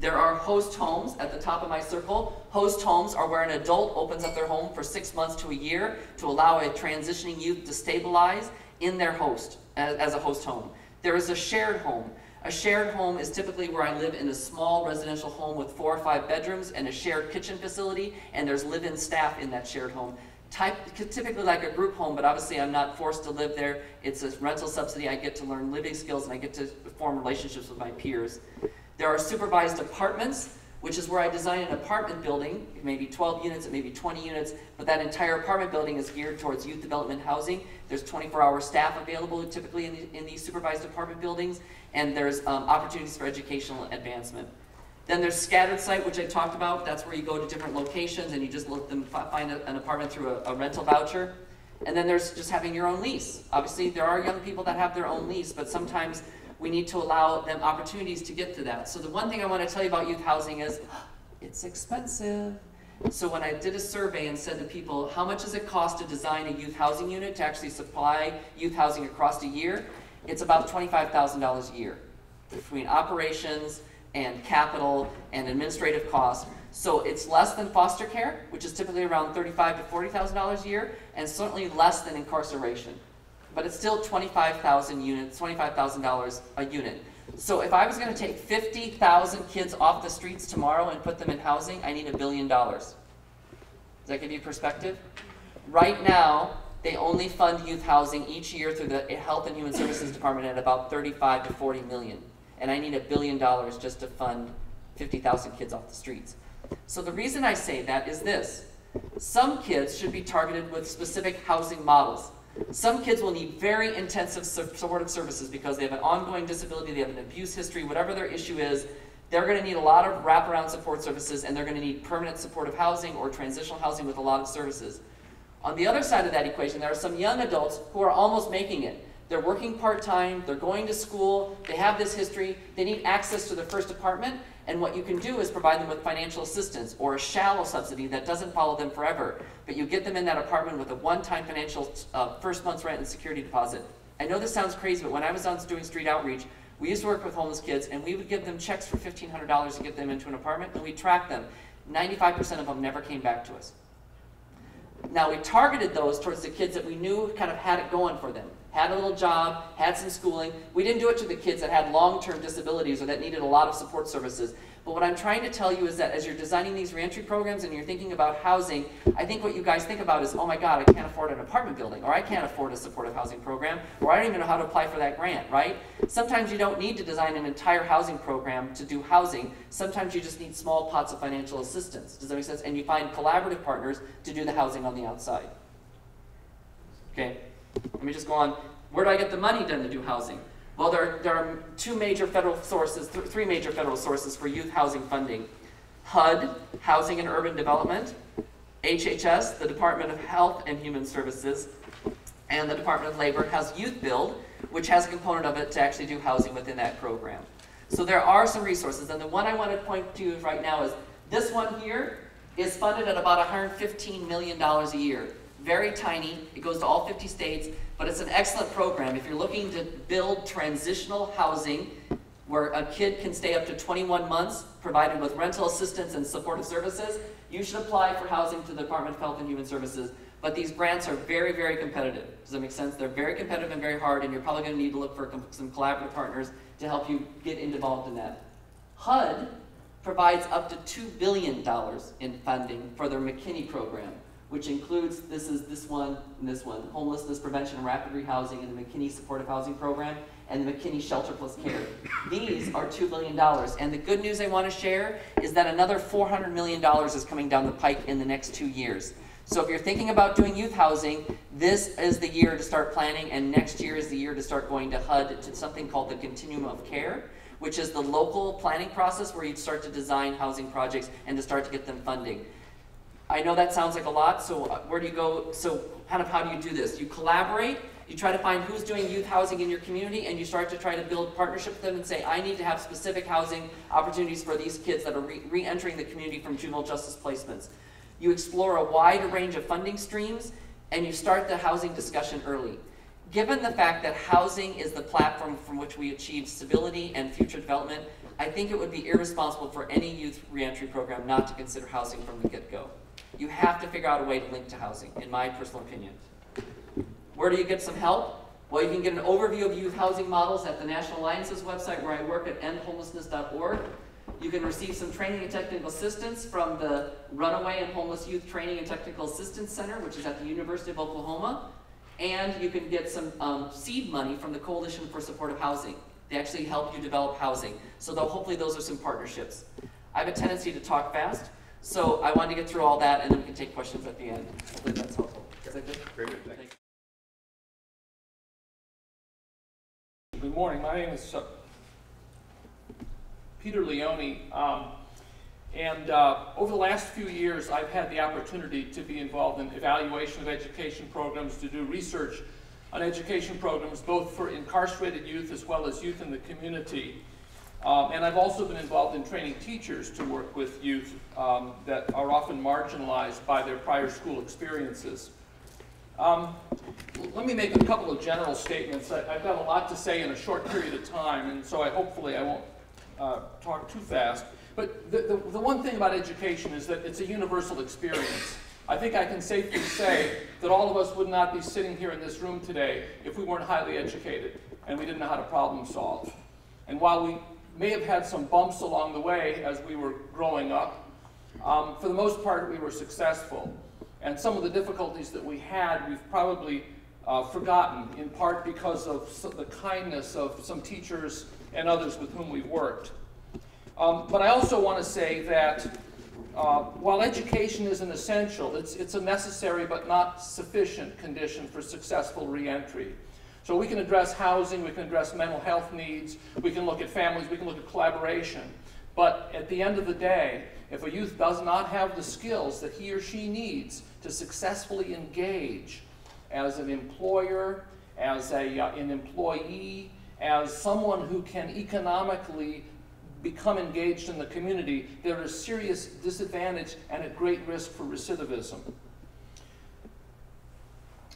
There are host homes at the top of my circle. Host homes are where an adult opens up their home for 6 months to a year to allow a transitioning youth to stabilize in their host, as a host home. There is a shared home. A shared home is typically where I live in a small residential home with 4 or 5 bedrooms and a shared kitchen facility, and there's live-in staff in that shared home. Typically like a group home, but obviously I'm not forced to live there. It's a rental subsidy. I get to learn living skills and I get to form relationships with my peers. There are supervised apartments, which is where I design an apartment building. It may be 12 units, it may be 20 units, but that entire apartment building is geared towards youth development housing. There's 24-hour staff available typically in these supervised apartment buildings, and there's opportunities for educational advancement. Then there's scattered site, which I talked about. That's where you go to different locations and you just let them find an apartment through a rental voucher. And then there's just having your own lease. Obviously, there are young people that have their own lease, but sometimes we need to allow them opportunities to get to that. So the one thing I want to tell you about youth housing is, it's expensive. So when I did a survey and said to people, how much does it cost to design a youth housing unit to actually supply youth housing across a year? It's about $25,000 a year between operations and capital and administrative costs. So it's less than foster care, which is typically around $35,000 to $40,000 a year, and certainly less than incarceration. But it's still $25,000 a unit. So if I was going to take 50,000 kids off the streets tomorrow and put them in housing, I need $1 billion. Does that give you perspective? Right now, they only fund youth housing each year through the Health and Human Services Department at about $35 to $40 million. And I need $1 billion just to fund 50,000 kids off the streets. So the reason I say that is this. Some kids should be targeted with specific housing models. Some kids will need very intensive supportive services because they have an ongoing disability, they have an abuse history, whatever their issue is. They're going to need a lot of wraparound support services, and they're going to need permanent supportive housing or transitional housing with a lot of services. On the other side of that equation, there are some young adults who are almost making it. They're working part-time, they're going to school, they have this history, they need access to their first apartment, and what you can do is provide them with financial assistance or a shallow subsidy that doesn't follow them forever, but you get them in that apartment with a one-time financial first month's rent and security deposit. I know this sounds crazy, but when I was doing street outreach, we used to work with homeless kids, and we would give them checks for $1,500 to get them into an apartment, and we tracked them. 95% of them never came back to us. Now, we targeted those towards the kids that we knew kind of had it going for them. Had a little job, had some schooling. We didn't do it to the kids that had long-term disabilities or that needed a lot of support services. But what I'm trying to tell you is that as you're designing these reentry programs and you're thinking about housing, I think what you guys think about is, oh my God, I can't afford an apartment building, or I can't afford a supportive housing program, or I don't even know how to apply for that grant, right? Sometimes you don't need to design an entire housing program to do housing. Sometimes you just need small pots of financial assistance. Does that make sense? And you find collaborative partners to do the housing on the outside. Okay, let me just go on. Where do I get the money then to do housing? Well, there are three major federal sources for youth housing funding. HUD, Housing and Urban Development, HHS, the Department of Health and Human Services, and the Department of Labor has Youth Build, which has a component of it to actually do housing within that program. So there are some resources, and the one I want to point to right now is this one here is funded at about $115 million a year. Very tiny. It goes to all 50 states, but it's an excellent program. If you're looking to build transitional housing where a kid can stay up to 21 months provided with rental assistance and supportive services, you should apply for housing to the Department of Health and Human Services. But these grants are very, very competitive. Does that make sense? They're very competitive and very hard, and you're probably going to need to look for some collaborative partners to help you get involved in that. HUD provides up to $2 billion in funding for their McKinney program, which includes, this is this one and this one, homelessness prevention and rapid rehousing and the McKinney supportive housing program and the McKinney shelter plus care. These are $2 billion. And the good news I want to share is that another $400 million is coming down the pike in the next 2 years. So if you're thinking about doing youth housing, this is the year to start planning, and next year is the year to start going to HUD to something called the Continuum of Care, which is the local planning process where you'd start to design housing projects and to start to get them funding. I know that sounds like a lot, so where do you go? So kind of how do you do this? You collaborate, you try to find who's doing youth housing in your community, and you start to try to build partnership with them and say, I need to have specific housing opportunities for these kids that are re-entering the community from juvenile justice placements. You explore a wide range of funding streams, and you start the housing discussion early. Given the fact that housing is the platform from which we achieve stability and future development, I think it would be irresponsible for any youth reentry program not to consider housing from the get-go. You have to figure out a way to link to housing, in my personal opinion. Where do you get some help? Well, you can get an overview of youth housing models at the National Alliance's website, where I work at endhomelessness.org. You can receive some training and technical assistance from the Runaway and Homeless Youth Training and Technical Assistance Center, which is at the University of Oklahoma. And you can get some seed money from the Coalition for Supportive Housing. They actually help you develop housing. So hopefully those are some partnerships. I have a tendency to talk fast, so I wanted to get through all that, and then we can take questions at the end. Hopefully that's helpful. Is that good? Very good, thanks. Good morning. My name is Peter Leone, and over the last few years, I've had the opportunity to be involved in evaluation of education programs, to do research on education programs, both for incarcerated youth as well as youth in the community. And I've also been involved in training teachers to work with youth that are often marginalized by their prior school experiences. Let me make a couple of general statements. I've got a lot to say in a short period of time, and so hopefully I won't talk too fast. But the one thing about education is that it's a universal experience. I think I can safely say that all of us would not be sitting here in this room today if we weren't highly educated and we didn't know how to problem solve. And while we may have had some bumps along the way as we were growing up, for the most part we were successful. And some of the difficulties that we had, we've probably forgotten, in part because of the kindness of some teachers and others with whom we've worked. But I also want to say that while education is an essential, it's a necessary but not sufficient condition for successful reentry. So we can address housing, we can address mental health needs, we can look at families, we can look at collaboration. But at the end of the day, if a youth does not have the skills that he or she needs to successfully engage as an employer, as an employee, as someone who can economically become engaged in the community, there is serious disadvantage and at great risk for recidivism.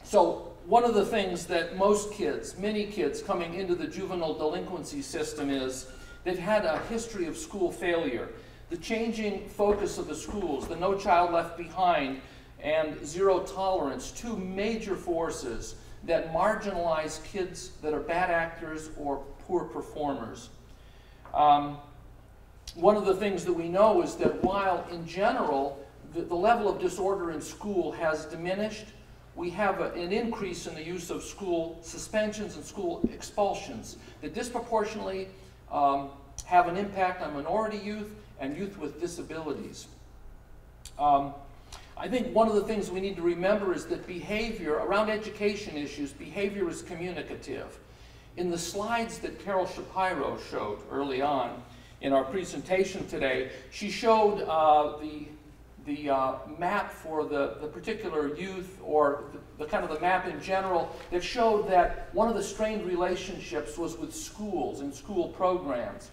So one of the things that most kids, many kids coming into the juvenile delinquency system is they've had a history of school failure. The changing focus of the schools, the No Child Left Behind and zero tolerance, two major forces that marginalize kids that are bad actors or poor performers. One of the things that we know is that while in general the level of disorder in school has diminished, we have an increase in the use of school suspensions and school expulsions that disproportionately have an impact on minority youth and youth with disabilities. I think one of the things we need to remember is that behavior, around education issues, behavior is communicative. In the slides that Carol Shapiro showed early on in our presentation today, she showed the map for the particular youth, or the kind of the map in general, that showed that one of the strained relationships was with schools and school programs.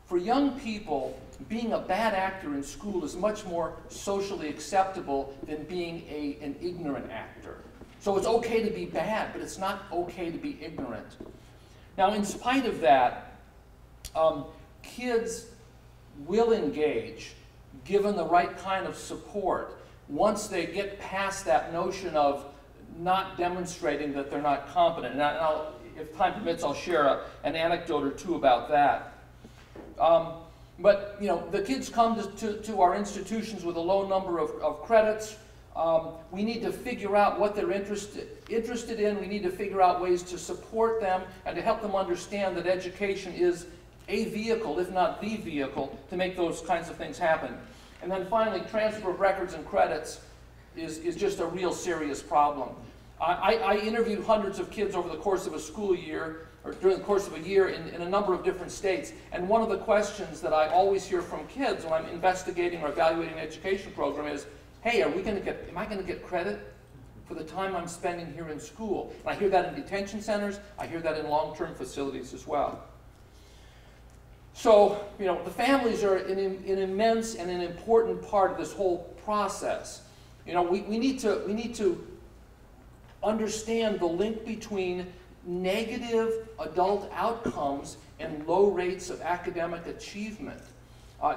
For young people, being a bad actor in school is much more socially acceptable than being an ignorant actor. So it's okay to be bad, but it's not okay to be ignorant. Now, in spite of that, kids will engage, given the right kind of support, once they get past that notion of not demonstrating that they're not competent. And if time permits, I'll share an anecdote or two about that. But you know, the kids come to our institutions with a low number of credits. We need to figure out what they're interested in. We need to figure out ways to support them and to help them understand that education is a vehicle, if not the vehicle, to make those kinds of things happen. And then finally, transfer of records and credits is just a real serious problem. I interviewed hundreds of kids over the course of a school year, or during the course of a year in a number of different states. And one of the questions that I always hear from kids when I'm investigating or evaluating an education program is, hey, am I going to get credit for the time I'm spending here in school? And I hear that in detention centers. I hear that in long-term facilities as well. So, you know, the families are an immense and an important part of this whole process. You know, we need to understand the link between negative adult outcomes and low rates of academic achievement.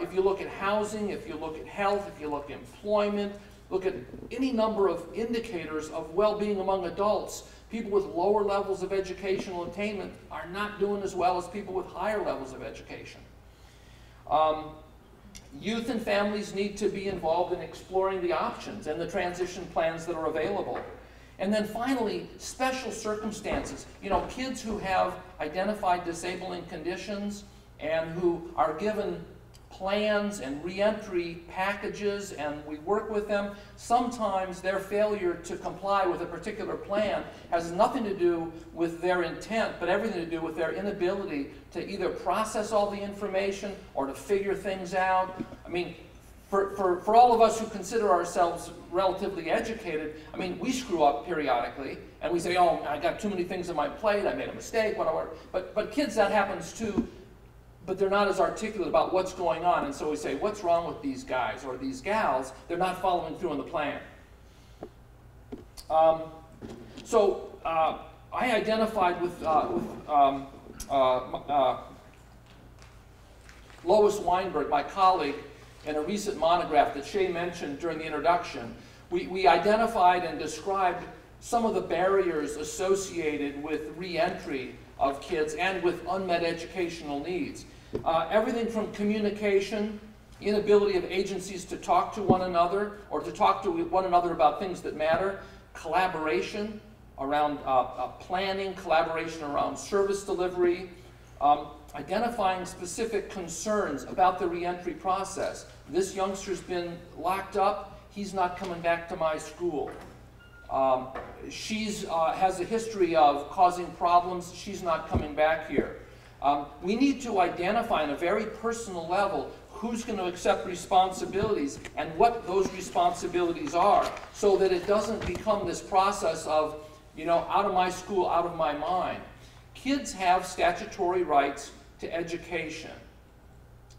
If you look at housing, if you look at health, if you look at employment, look at any number of indicators of well-being among adults, people with lower levels of educational attainment are not doing as well as people with higher levels of education. Youth and families need to be involved in exploring the options and the transition plans that are available. And then finally, special circumstances. You know, kids who have identified disabling conditions and who are given plans and reentry packages, and we work with them. Sometimes their failure to comply with a particular plan has nothing to do with their intent, but everything to do with their inability to either process all the information or to figure things out. I mean, for all of us who consider ourselves relatively educated, I mean, we screw up periodically, and we say, oh, I got too many things on my plate, I made a mistake, whatever. But kids, that happens too. But they're not as articulate about what's going on. And so we say, what's wrong with these guys or these gals? They're not following through on the plan. I identified with Lois Weinberg, my colleague, in a recent monograph that Shay mentioned during the introduction. We identified and described some of the barriers associated with reentry of kids and with unmet educational needs. Everything from communication, inability of agencies to talk to one another or to talk to one another about things that matter, collaboration around planning, collaboration around service delivery, identifying specific concerns about the reentry process. This youngster's been locked up, he's not coming back to my school. She's has a history of causing problems, she's not coming back here. We need to identify on a very personal level who's going to accept responsibilities and what those responsibilities are, so that it doesn't become this process of, you know, out of my school, out of my mind. Kids have statutory rights to education.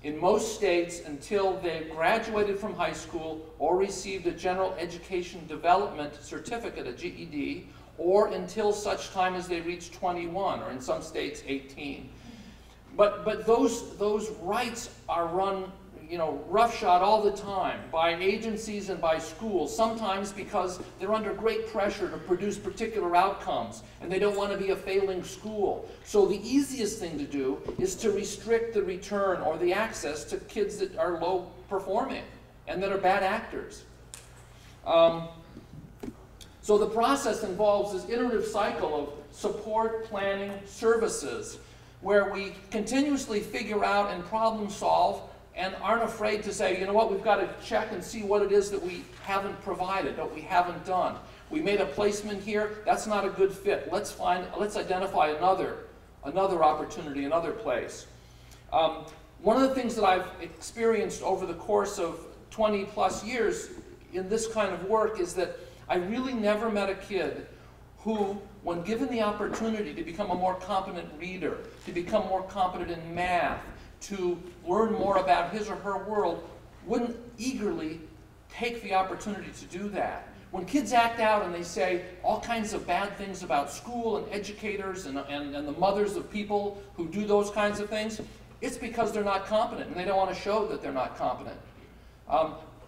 In most states, until they've graduated from high school or received a general education development certificate, a GED, or until such time as they reach 21, or in some states 18. But those rights are run, you know, roughshod all the time by agencies and by schools, sometimes because they're under great pressure to produce particular outcomes and they don't want to be a failing school. So the easiest thing to do is to restrict the return or the access to kids that are low performing and that are bad actors. So the process involves this iterative cycle of support, planning, services, where we continuously figure out and problem solve and aren't afraid to say, you know what, we've got to check and see what it is that we haven't provided, what we haven't done. We made a placement here, that's not a good fit. Let's identify another opportunity, another place. One of the things that I've experienced over the course of 20 plus years in this kind of work is that I really never met a kid who, when given the opportunity to become a more competent reader, to become more competent in math, to learn more about his or her world, wouldn't eagerly take the opportunity to do that. When kids act out and they say all kinds of bad things about school and educators and the mothers of people who do those kinds of things, it's because they're not competent and they don't want to show that they're not competent.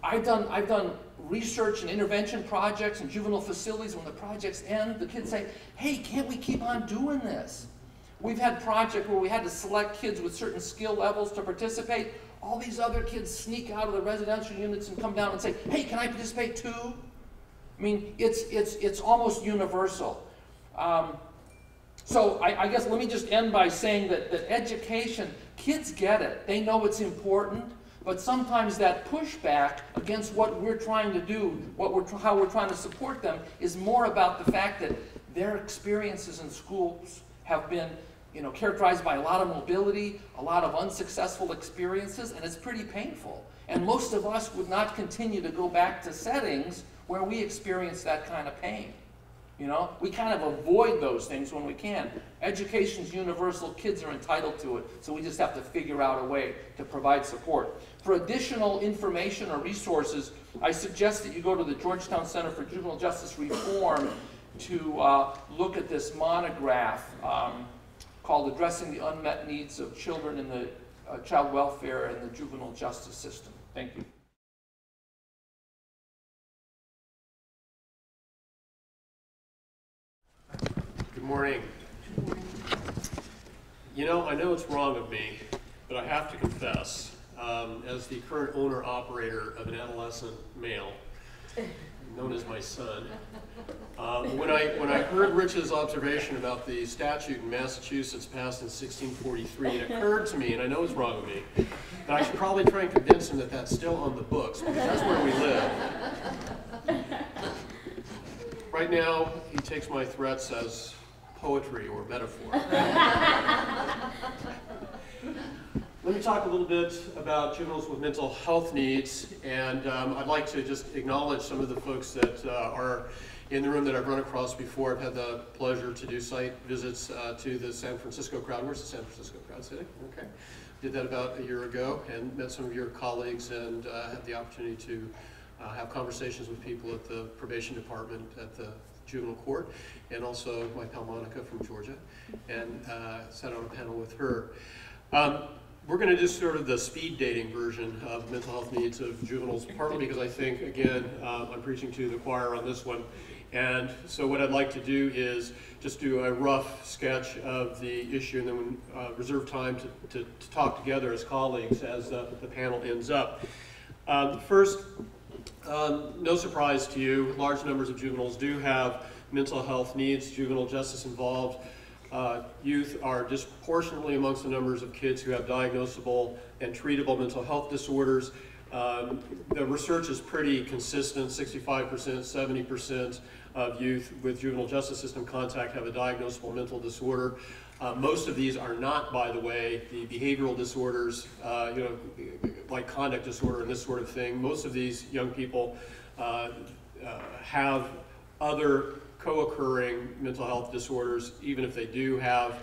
I've done research and intervention projects in juvenile facilities. When the projects end, the kids say, hey, can't we keep on doing this? We've had projects where we had to select kids with certain skill levels to participate. All these other kids sneak out of the residential units and come down and say, hey, can I participate too? I mean, it's almost universal. So I guess let me just end by saying that education, kids get it. They know it's important, but sometimes that pushback against what we're trying to do, how we're trying to support them, is more about the fact that their experiences in schools have been, you know, characterized by a lot of mobility, a lot of unsuccessful experiences, and it's pretty painful. And most of us would not continue to go back to settings where we experience that kind of pain. You know, we kind of avoid those things when we can. Education's universal, kids are entitled to it, so we just have to figure out a way to provide support. For additional information or resources, I suggest that you go to the Georgetown Center for Juvenile Justice Reform to look at this monograph called Addressing the Unmet Needs of Children in the Child Welfare and the Juvenile Justice System. Thank you. Good morning. You know, I know it's wrong of me, but I have to confess, as the current owner-operator of an adolescent male, known as my son, when I heard Rich's observation about the statute in Massachusetts passed in 1643, it occurred to me, and I know it's wrong of me, that I should probably try and convince him that that's still on the books, because that's where we live. Right now, he takes my threats as poetry or metaphor. Let me talk a little bit about juveniles with mental health needs, and I'd like to just acknowledge some of the folks that are in the room that I've run across before. I've had the pleasure to do site visits to the San Francisco crowd. Where's the San Francisco crowd sitting? Okay. Did that about a year ago and met some of your colleagues and had the opportunity to have conversations with people at the probation department at the juvenile court, and also my pal Monica from Georgia, and sat on a panel with her. We're going to do sort of the speed dating version of mental health needs of juveniles, partly because I think, again, I'm preaching to the choir on this one. And so what I'd like to do is just do a rough sketch of the issue, and then reserve time to talk together as colleagues as the panel ends up. First, no surprise to you, large numbers of juveniles do have mental health needs, juvenile justice involved. Youth are disproportionately amongst the numbers of kids who have diagnosable and treatable mental health disorders. The research is pretty consistent. 65%, 70% of youth with juvenile justice system contact have a diagnosable mental disorder. Most of these are not, by the way, the behavioral disorders, you know, like conduct disorder and this sort of thing. Most of these young people have other co-occurring mental health disorders, even if they do have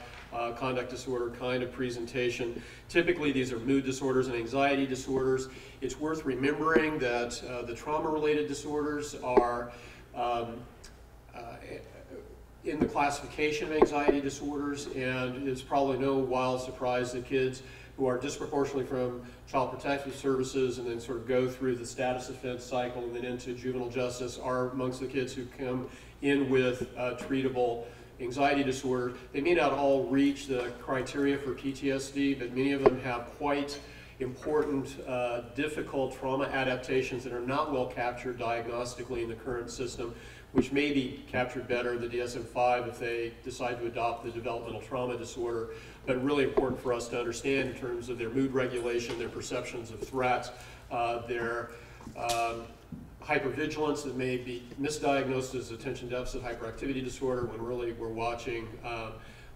conduct disorder kind of presentation. Typically, these are mood disorders and anxiety disorders. It's worth remembering that the trauma-related disorders are in the classification of anxiety disorders, and it's probably no wild surprise that kids who are disproportionately from child protective services and then sort of go through the status offense cycle and then into juvenile justice are amongst the kids who come in with treatable anxiety disorder. They may not all reach the criteria for PTSD, but many of them have quite important, difficult trauma adaptations that are not well captured diagnostically in the current system, which may be captured better in the DSM-5 if they decide to adopt the developmental trauma disorder, but really important for us to understand in terms of their mood regulation, their perceptions of threats, their hypervigilance that may be misdiagnosed as attention deficit hyperactivity disorder when really we're watching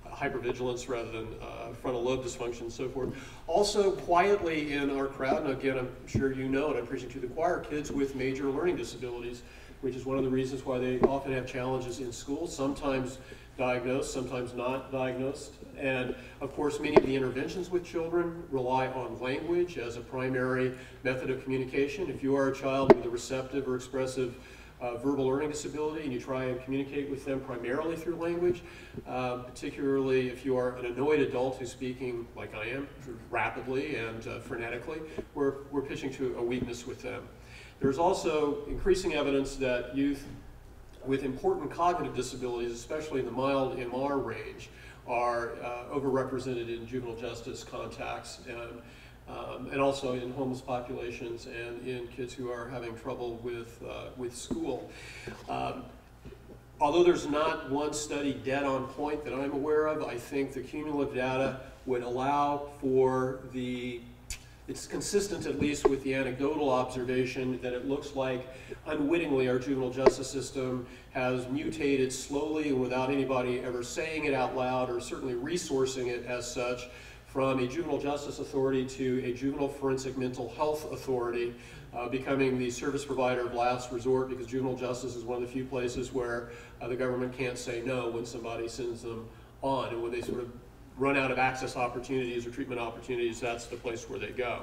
hypervigilance rather than frontal lobe dysfunction and so forth. Also, quietly in our crowd, and again, I'm sure you know, and I'm preaching to the choir, kids with major learning disabilities, which is one of the reasons why they often have challenges in school, sometimes diagnosed, sometimes not diagnosed. And of course, many of the interventions with children rely on language as a primary method of communication. If you are a child with a receptive or expressive verbal learning disability and you try and communicate with them primarily through language, particularly if you are an annoyed adult who's speaking like I am, rapidly and frenetically, we're pitching to a weakness with them. There's also increasing evidence that youth with important cognitive disabilities, especially in the mild MR range, are overrepresented in juvenile justice contacts. And and also in homeless populations and in kids who are having trouble with school. Although there's not one study dead on point that I'm aware of, I think the cumulative data would allow for it's consistent at least with the anecdotal observation that it looks like unwittingly our juvenile justice system has mutated slowly without anybody ever saying it out loud or certainly resourcing it as such from a juvenile justice authority to a juvenile forensic mental health authority, becoming the service provider of last resort, because juvenile justice is one of the few places where the government can't say no when somebody sends them on, and when they sort of run out of access opportunities or treatment opportunities, that's the place where they go.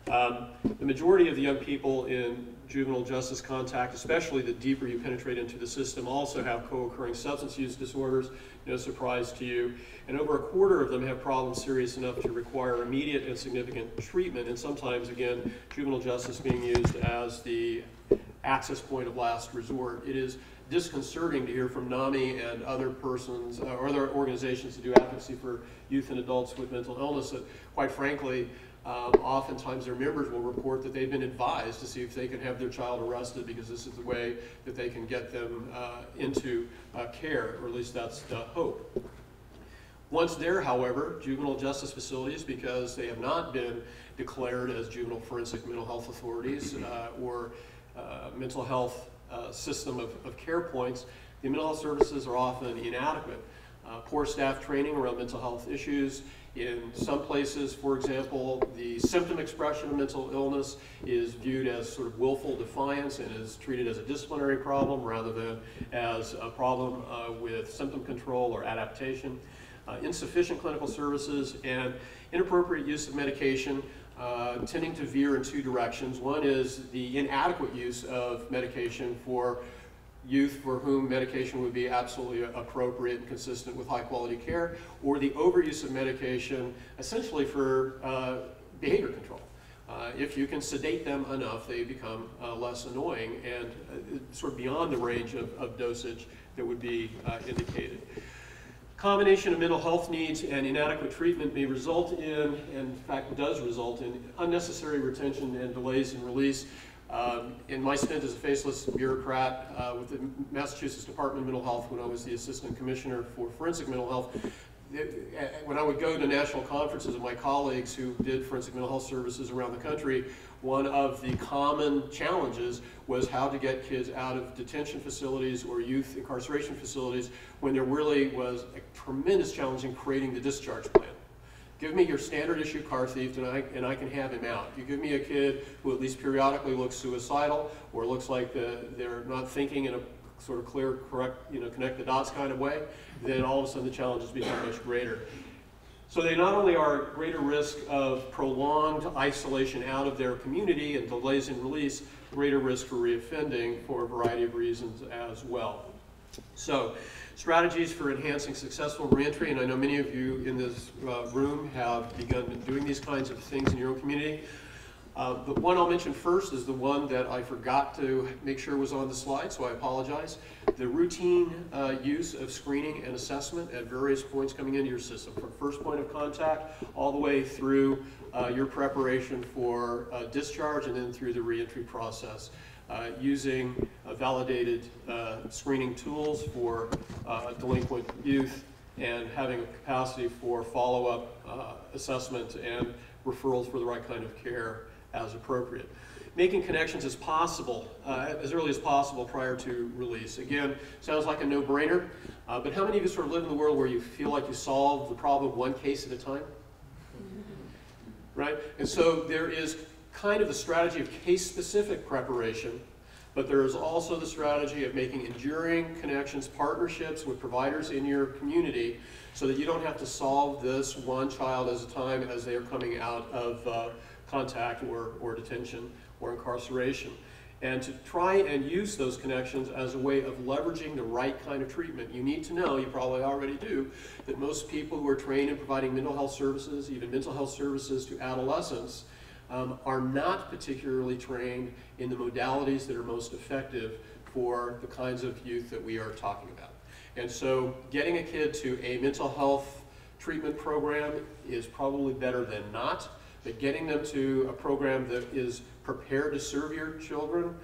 The majority of the young people in juvenile justice contact, especially the deeper you penetrate into the system, also have co-occurring substance use disorders, no surprise to you. And over a quarter of them have problems serious enough to require immediate and significant treatment, and sometimes, again, juvenile justice being used as the access point of last resort. It is disconcerting to hear from NAMI and other persons or other organizations that do advocacy for youth and adults with mental illness that, quite frankly, oftentimes their members will report that they've been advised to see if they can have their child arrested because this is the way that they can get them into care, or at least that's the hope. Once there, however, juvenile justice facilities, because they have not been declared as juvenile forensic mental health authorities or mental health system of care points, the mental health services are often inadequate. Poor staff training around mental health issues. In some places, for example, the symptom expression of mental illness is viewed as sort of willful defiance and is treated as a disciplinary problem rather than as a problem with symptom control or adaptation. Insufficient clinical services and inappropriate use of medication tending to veer in two directions. One is the inadequate use of medication for youth for whom medication would be absolutely appropriate and consistent with high quality care, or the overuse of medication essentially for behavior control. If you can sedate them enough, they become less annoying and sort of beyond the range of dosage that would be indicated. Combination of mental health needs and inadequate treatment may result in, and in fact does result in, unnecessary retention and delays in release. In my stint as a faceless bureaucrat with the Massachusetts Department of Mental Health when I was the Assistant Commissioner for Forensic Mental Health, when I would go to national conferences of my colleagues who did forensic mental health services around the country, one of the common challenges was how to get kids out of detention facilities or youth incarceration facilities when there really was a tremendous challenge in creating the discharge plan. Give me your standard issue car thief and I can have him out. You give me a kid who at least periodically looks suicidal or looks like they're not thinking in a sort of clear, correct, connect the dots kind of way, then all of a sudden the challenges become much greater. So they not only are at greater risk of prolonged isolation out of their community and delays in release, greater risk for reoffending for a variety of reasons as well. So, strategies for enhancing successful reentry, and I know many of you in this room have begun doing these kinds of things in your own community. The one I'll mention first is the one that I forgot to make sure was on the slide, so I apologize. The routine use of screening and assessment at various points coming into your system, from first point of contact all the way through your preparation for discharge and then through the reentry process. Using validated screening tools for delinquent youth and having a capacity for follow-up assessment and referrals for the right kind of care as appropriate. Making connections as possible, as early as possible prior to release. Again, sounds like a no-brainer, but how many of you sort of live in the world where you feel like you solve the problem one case at a time? Right? And so there is kind of the strategy of case-specific preparation, but there is also the strategy of making enduring connections, partnerships with providers in your community so that you don't have to solve this one child at a time as they are coming out of contact or detention or incarceration. And to try and use those connections as a way of leveraging the right kind of treatment. You need to know, you probably already do, that most people who are trained in providing mental health services, even mental health services to adolescents, are not particularly trained in the modalities that are most effective for the kinds of youth that we are talking about. And so getting a kid to a mental health treatment program is probably better than not. But getting them to a program that is prepared to serve your children,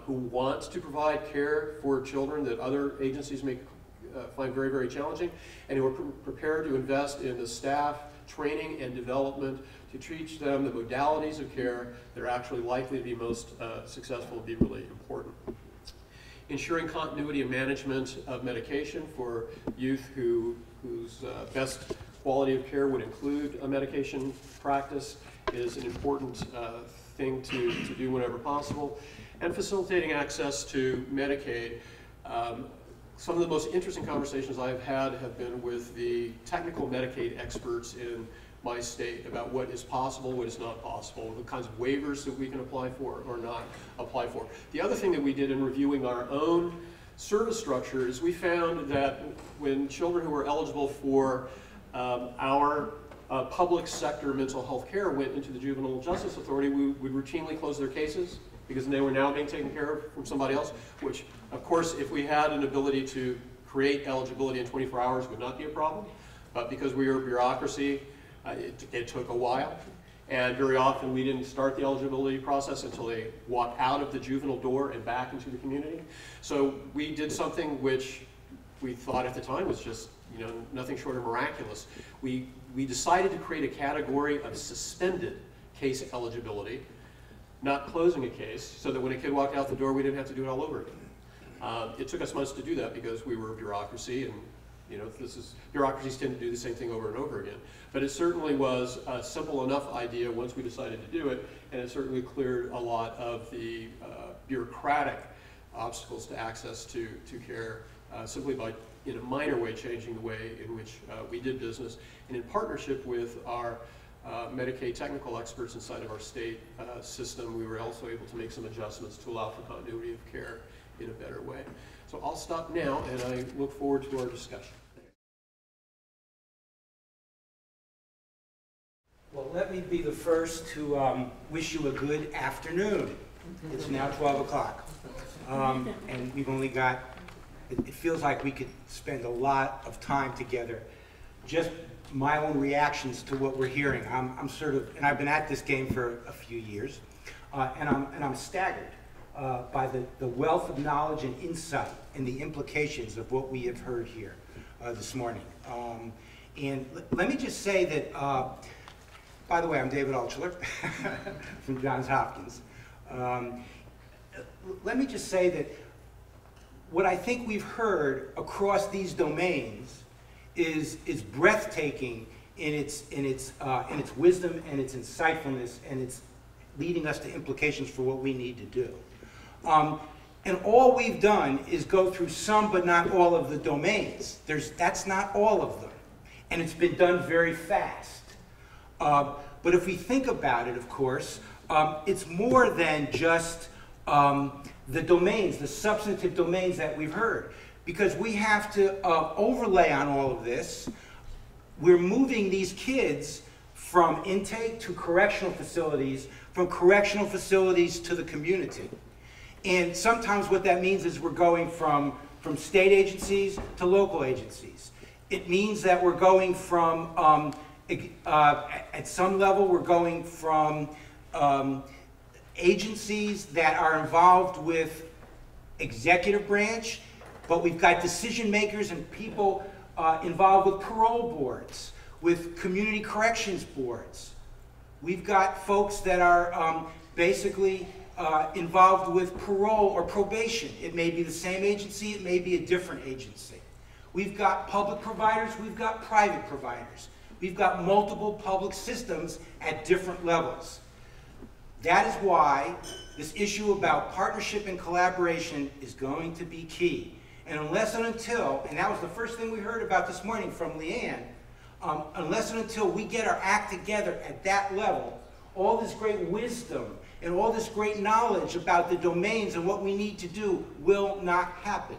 who wants to provide care for children that other agencies may find very, very challenging, and who are prepared to invest in the staff training and development to teach them the modalities of care that are actually likely to be most successful would be really important. Ensuring continuity of management of medication for youth whose best quality of care would include a medication practice is an important thing to do whenever possible. And facilitating access to Medicaid. Some of the most interesting conversations I've had have been with the technical Medicaid experts in my state about what is possible, what is not possible, the kinds of waivers that we can apply for or not apply for. The other thing that we did in reviewing our own service structure is we found that when children who were eligible for our public sector mental health care went into the Juvenile Justice Authority, we would routinely close their cases because they were now being taken care of from somebody else, which, of course, if we had an ability to create eligibility in 24 hours would not be a problem. But because we were a bureaucracy, it took a while. And very often we didn't start the eligibility process until they walked out of the juvenile door and back into the community. So we did something which we thought at the time was just, nothing short of miraculous. We decided to create a category of suspended case eligibility, not closing a case, so that when a kid walked out the door, we didn't have to do it all over again. It took us months to do that because we were a bureaucracy, and bureaucracies tend to do the same thing over and over again. But it certainly was a simple enough idea once we decided to do it, and it certainly cleared a lot of the bureaucratic obstacles to access to care simply by, in a minor way, changing the way in which we did business, and in partnership with our Medicaid technical experts inside of our state system, we were also able to make some adjustments to allow for continuity of care in a better way. So I'll stop now, and I look forward to our discussion. Well, let me be the first to wish you a good afternoon. It's now 12 o'clock, and we've only got, it feels like we could spend a lot of time together. Just my own reactions to what we're hearing. I'm sort of, and I've been at this game for a few years, and I'm staggered by the wealth of knowledge and insight and the implications of what we have heard here this morning. And let me just say that, by the way, I'm David Altschuler from Johns Hopkins. Let me just say that what I think we've heard across these domains is breathtaking in its wisdom and its insightfulness, and it's leading us to implications for what we need to do. And all we've done is go through some but not all of the domains. That's not all of them, and it's been done very fast. But if we think about it, of course, it's more than just the domains, the substantive domains that we've heard. Because we have to overlay on all of this. We're moving these kids from intake to correctional facilities, from correctional facilities to the community. And sometimes what that means is we're going from state agencies to local agencies. It means that we're going from, at some level, we're going from agencies that are involved with executive branch, but we've got decision makers and people involved with parole boards, with community corrections boards. We've got folks that are basically involved with parole or probation. It may be the same agency, it may be a different agency. We've got public providers, we've got private providers. We've got multiple public systems at different levels. That is why this issue about partnership and collaboration is going to be key. And unless and until, and that was the first thing we heard about this morning from Leanne, unless and until we get our act together at that level, all this great wisdom and all this great knowledge about the domains and what we need to do will not happen.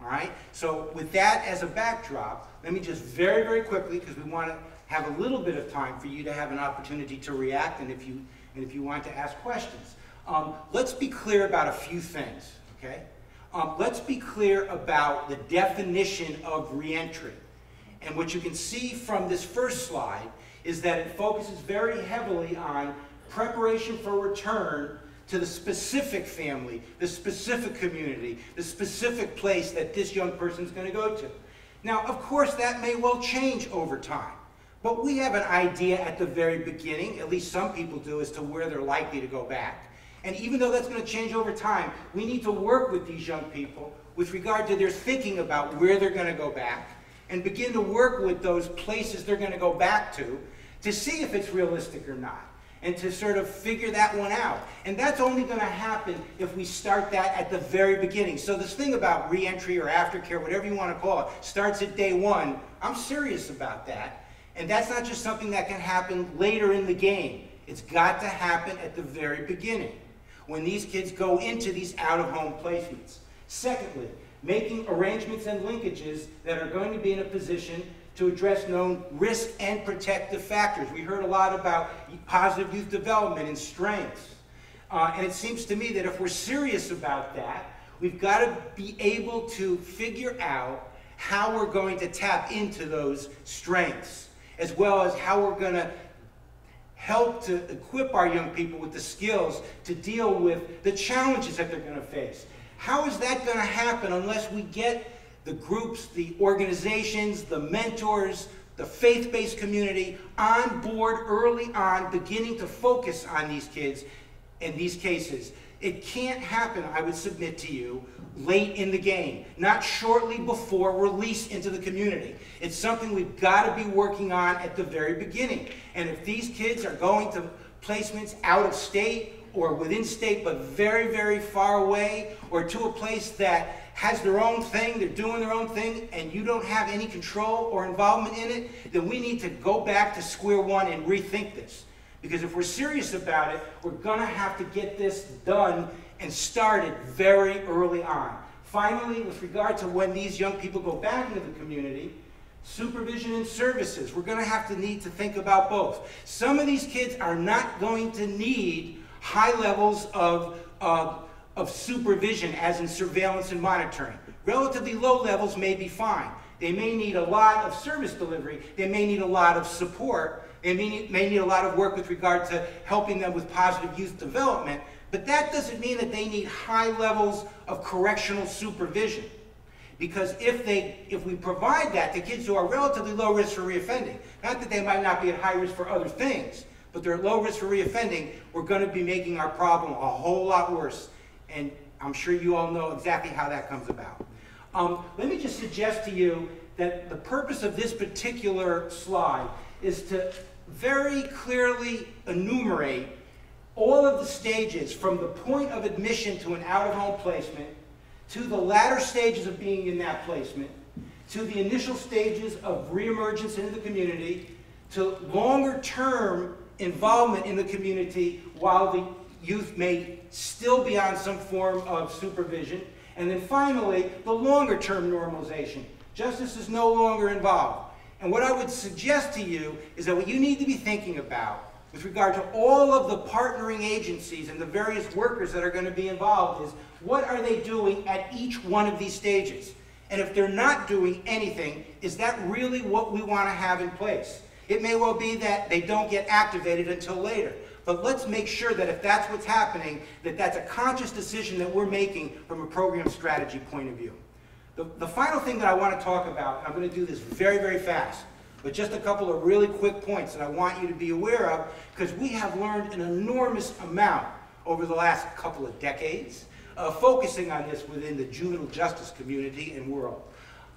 All right? So with that as a backdrop, let me just very, very quickly, because we want to have a little bit of time for you to have an opportunity to react, and if you want to ask questions. Let's be clear about a few things, okay? Let's be clear about the definition of reentry. And what you can see from this first slide is that it focuses very heavily on preparation for return to the specific family, the specific community, the specific place that this young person is going to go to. Now, of course, that may well change over time. But we have an idea at the very beginning, at least some people do, as to where they're likely to go back. And even though that's going to change over time, we need to work with these young people with regard to their thinking about where they're going to go back, and begin to work with those places they're going to go back to see if it's realistic or not, and to sort of figure that one out. And that's only going to happen if we start that at the very beginning. So this thing about reentry or aftercare, whatever you want to call it, starts at day one. I'm serious about that. And that's not just something that can happen later in the game. It's got to happen at the very beginning, when these kids go into these out-of-home placements. Secondly, making arrangements and linkages that are going to be in a position to address known risk and protective factors. We heard a lot about positive youth development and strengths. And it seems to me that if we're serious about that, we've got to be able to figure out how we're going to tap into those strengths, as well as how we're going to help to equip our young people with the skills to deal with the challenges that they're going to face. How is that going to happen unless we get the groups, the organizations, the mentors, the faith-based community on board early on, beginning to focus on these kids in these cases? It can't happen, I would submit to you, late in the game, not shortly before release into the community. It's something we've got to be working on at the very beginning. And if these kids are going to placements out of state or within state, but very, very far away, or to a place that has their own thing, they're doing their own thing, and you don't have any control or involvement in it, then we need to go back to square one and rethink this. Because if we're serious about it, we're going to have to get this done and started very early on. Finally, with regard to when these young people go back into the community, supervision and services, we're going to have to need to think about both. Some of these kids are not going to need high levels of supervision, as in surveillance and monitoring. Relatively low levels may be fine. They may need a lot of service delivery. They may need a lot of support. They may need a lot of work with regard to helping them with positive youth development. But that doesn't mean that they need high levels of correctional supervision. Because if we provide that to kids who are relatively low risk for reoffending, not that they might not be at high risk for other things, but they're at low risk for reoffending, we're going to be making our problem a whole lot worse. And I'm sure you all know exactly how that comes about. Let me just suggest to you that the purpose of this particular slide is to very clearly enumerate all of the stages from the point of admission to an out-of-home placement, to the latter stages of being in that placement, to the initial stages of reemergence into the community, to longer-term involvement in the community while the youth may still be on some form of supervision, and then finally, the longer-term normalization. Justice is no longer involved. And what I would suggest to you is that what you need to be thinking about with regard to all of the partnering agencies and the various workers that are going to be involved is, what are they doing at each one of these stages? And if they're not doing anything, is that really what we want to have in place? It may well be that they don't get activated until later. But let's make sure that if that's what's happening, that that's a conscious decision that we're making from a program strategy point of view. The final thing that I want to talk about, and I'm going to do this very, very fast, but just a couple of really quick points that I want you to be aware of, because we have learned an enormous amount over the last couple of decades focusing on this within the juvenile justice community and world.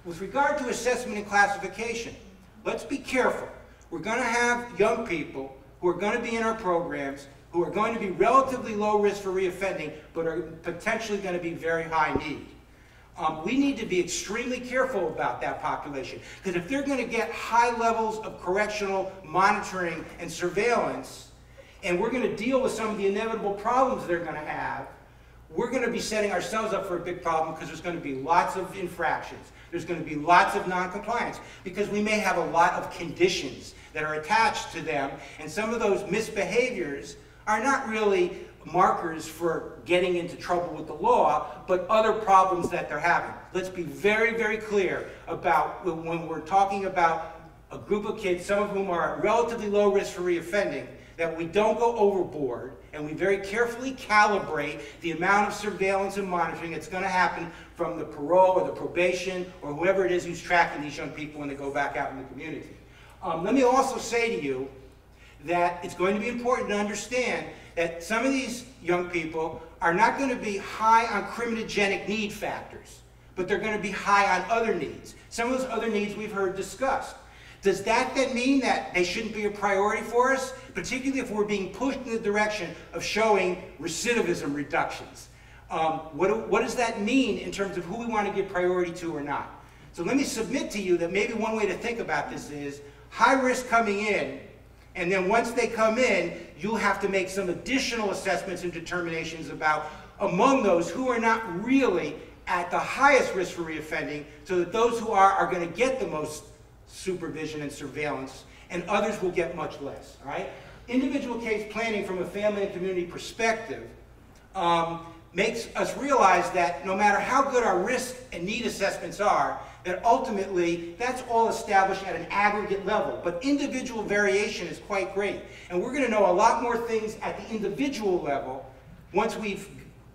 With regard to assessment and classification, let's be careful. We're going to have young people who are going to be in our programs who are going to be relatively low risk for reoffending, but are potentially going to be very high need. We need to be extremely careful about that population, because if they're going to get high levels of correctional monitoring and surveillance, and we're going to deal with some of the inevitable problems they're going to have, we're going to be setting ourselves up for a big problem, because there's going to be lots of infractions. There's going to be lots of noncompliance, because we may have a lot of conditions that are attached to them, and some of those misbehaviors are not really markers for getting into trouble with the law, but other problems that they're having. Let's be very, very clear about when we're talking about a group of kids, some of whom are at relatively low risk for reoffending, that we don't go overboard and we very carefully calibrate the amount of surveillance and monitoring that's going to happen from the parole or the probation or whoever it is who's tracking these young people when they go back out in the community. Let me also say to you that it's going to be important to understand that some of these young people are not going to be high on criminogenic need factors, but they're going to be high on other needs. Some of those other needs we've heard discussed. Does that then mean that they shouldn't be a priority for us, particularly if we're being pushed in the direction of showing recidivism reductions? What does that mean in terms of who we want to give priority to or not? So let me submit to you that maybe one way to think about this is high risk coming in, and then once they come in, you'll have to make some additional assessments and determinations about among those who are not really at the highest risk for reoffending, so that those who are going to get the most supervision and surveillance, and others will get much less. All right? Individual case planning from a family and community perspective makes us realize that no matter how good our risk and need assessments are, that ultimately that's all established at an aggregate level. But individual variation is quite great. And we're going to know a lot more things at the individual level once we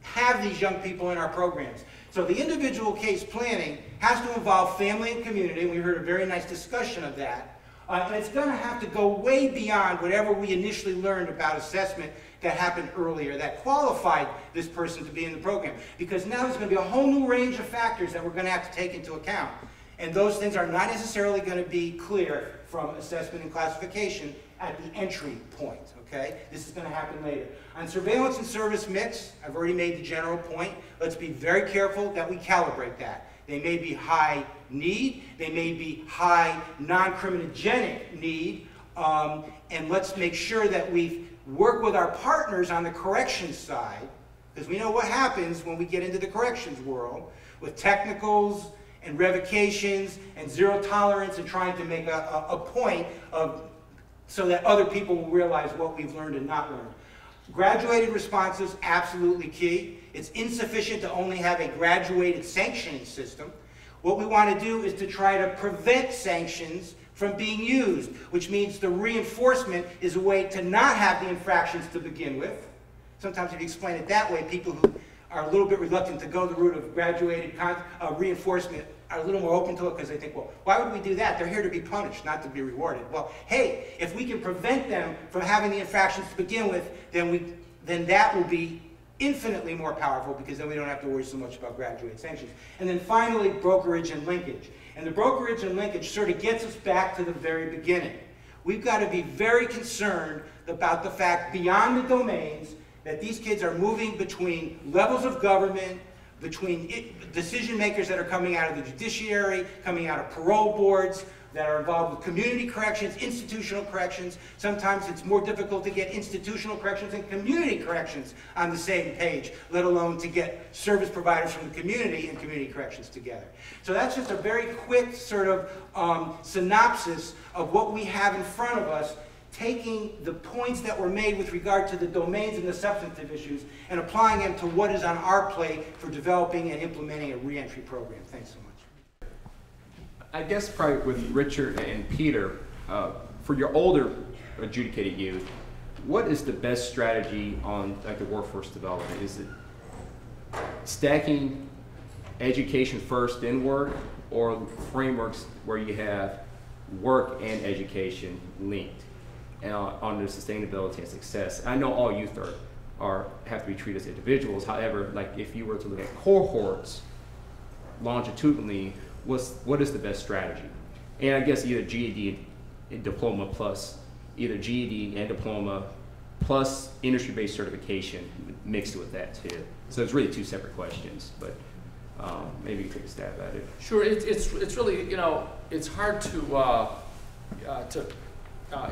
have these young people in our programs. So the individual case planning has to involve family and community, and we heard a very nice discussion of that. And it's going to have to go way beyond whatever we initially learned about assessment that happened earlier that qualified this person to be in the program. Because now there's going to be a whole new range of factors that we're going to have to take into account. And those things are not necessarily going to be clear from assessment and classification at the entry point. Okay? This is going to happen later. On surveillance and service mix, I've already made the general point. Let's be very careful that we calibrate that. They may be high need, they may be high non-criminogenic need, and let's make sure that we work with our partners on the corrections side, because we know what happens when we get into the corrections world with technicals and revocations and zero tolerance and trying to make a point of so that other people will realize what we've learned and not learned. Graduated responses, absolutely key. It's insufficient to only have a graduated sanctioning system. What we want to do is to try to prevent sanctions from being used, which means the reinforcement is a way to not have the infractions to begin with. Sometimes if you explain it that way, people who are a little bit reluctant to go the route of graduated reinforcement are a little more open to it because they think, well, why would we do that? They're here to be punished, not to be rewarded. Well, hey, if we can prevent them from having the infractions to begin with, then that will be infinitely more powerful, because then we don't have to worry so much about graduated sanctions. And then finally, brokerage and linkage. And the brokerage and linkage sort of gets us back to the very beginning. We've got to be very concerned about the fact, beyond the domains, that these kids are moving between levels of government, between decision makers that are coming out of the judiciary, coming out of parole boards, that are involved with community corrections, institutional corrections. Sometimes it's more difficult to get institutional corrections and community corrections on the same page, let alone to get service providers from the community and community corrections together. So that's just a very quick sort of synopsis of what we have in front of us, taking the points that were made with regard to the domains and the substantive issues and applying them to what is on our plate for developing and implementing a reentry program. Thanks so much. I guess probably with Richard and Peter, for your older adjudicated youth, what is the best strategy on like the workforce development? Is it stacking education first, then work, or frameworks where you have work and education linked on the sustainability and success? I know all youth have to be treated as individuals. However, like if you were to look at cohorts longitudinally, what is the best strategy? And I guess either GED and diploma plus, either GED and diploma plus industry-based certification mixed with that too. So it's really two separate questions, but maybe you take a stab at it. Sure, it's really, you know, it's hard to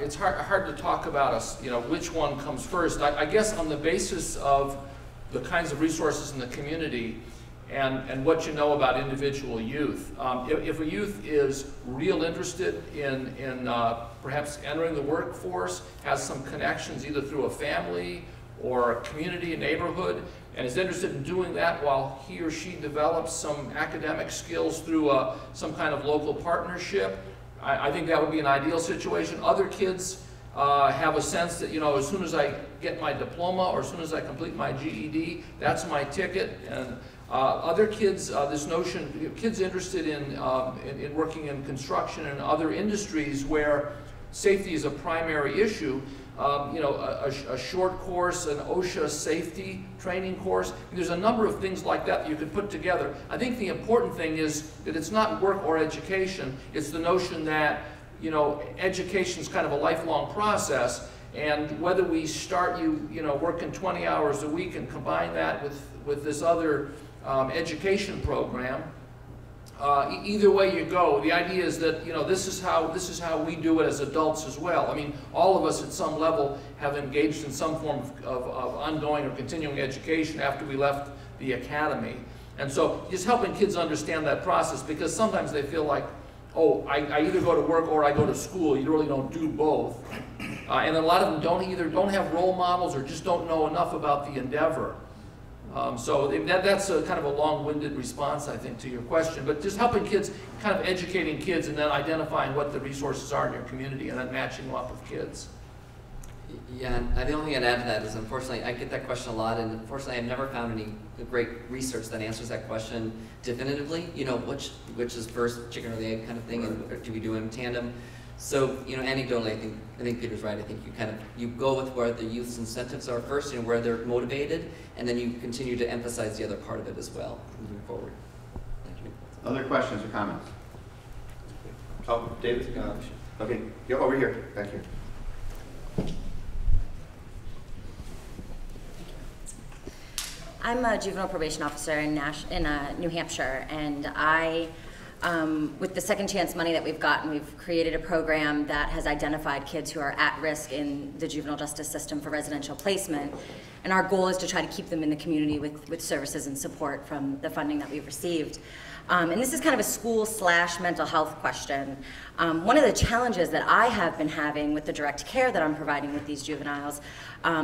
it's hard to talk about us, you know, which one comes first. I guess on the basis of the kinds of resources in the community and what you know about individual youth. If a youth is real interested in perhaps entering the workforce, has some connections either through a family or a community, a neighborhood, and is interested in doing that while he or she develops some academic skills through some kind of local partnership, I think that would be an ideal situation. Other kids have a sense that, you know, as soon as I get my diploma or as soon as I complete my GED, that's my ticket. And other kids, this notion, you know, kids interested in working in construction and other industries where safety is a primary issue, you know, a short course, an OSHA safety training course. There's a number of things like that you could put together. I think the important thing is that it's not work or education. It's the notion that, you know, education is kind of a lifelong process, and whether we start you know, working 20 hours a week and combine that with this other education program, either way you go, the idea is that, you know, this is how we do it as adults as well. I mean, all of us at some level have engaged in some form of ongoing or continuing education after we left the academy. And so just helping kids understand that process, because sometimes they feel like, oh, I either go to work or I go to school. You really don't do both. And a lot of them don't have role models or just don't know enough about the endeavor. So that's a kind of a long-winded response, I think, to your question. But just helping kids, kind of educating kids, and then identifying what the resources are in your community, and then matching them up with kids. Yeah, and the only thing I'd add to that is, unfortunately, I get that question a lot, and unfortunately, I've never found any great research that answers that question definitively. You know, which is first, chicken or the egg kind of thing, and or do we do them in tandem? So, you know, anecdotally, I think Peter's right. I think you go with where the youth's incentives are first, you know, where they're motivated, and then you continue to emphasize the other part of it as well, moving forward. Thank you. Other questions or comments? Oh, David? Okay, yeah, over here, back here. I'm a juvenile probation officer in New Hampshire, and with the second chance money that we've gotten, we've created a program that has identified kids who are at risk in the juvenile justice system for residential placement. And our goal is to try to keep them in the community with services and support from the funding that we've received. And this is kind of a school/mental health question. One of the challenges that I have been having with the direct care that I'm providing with these juveniles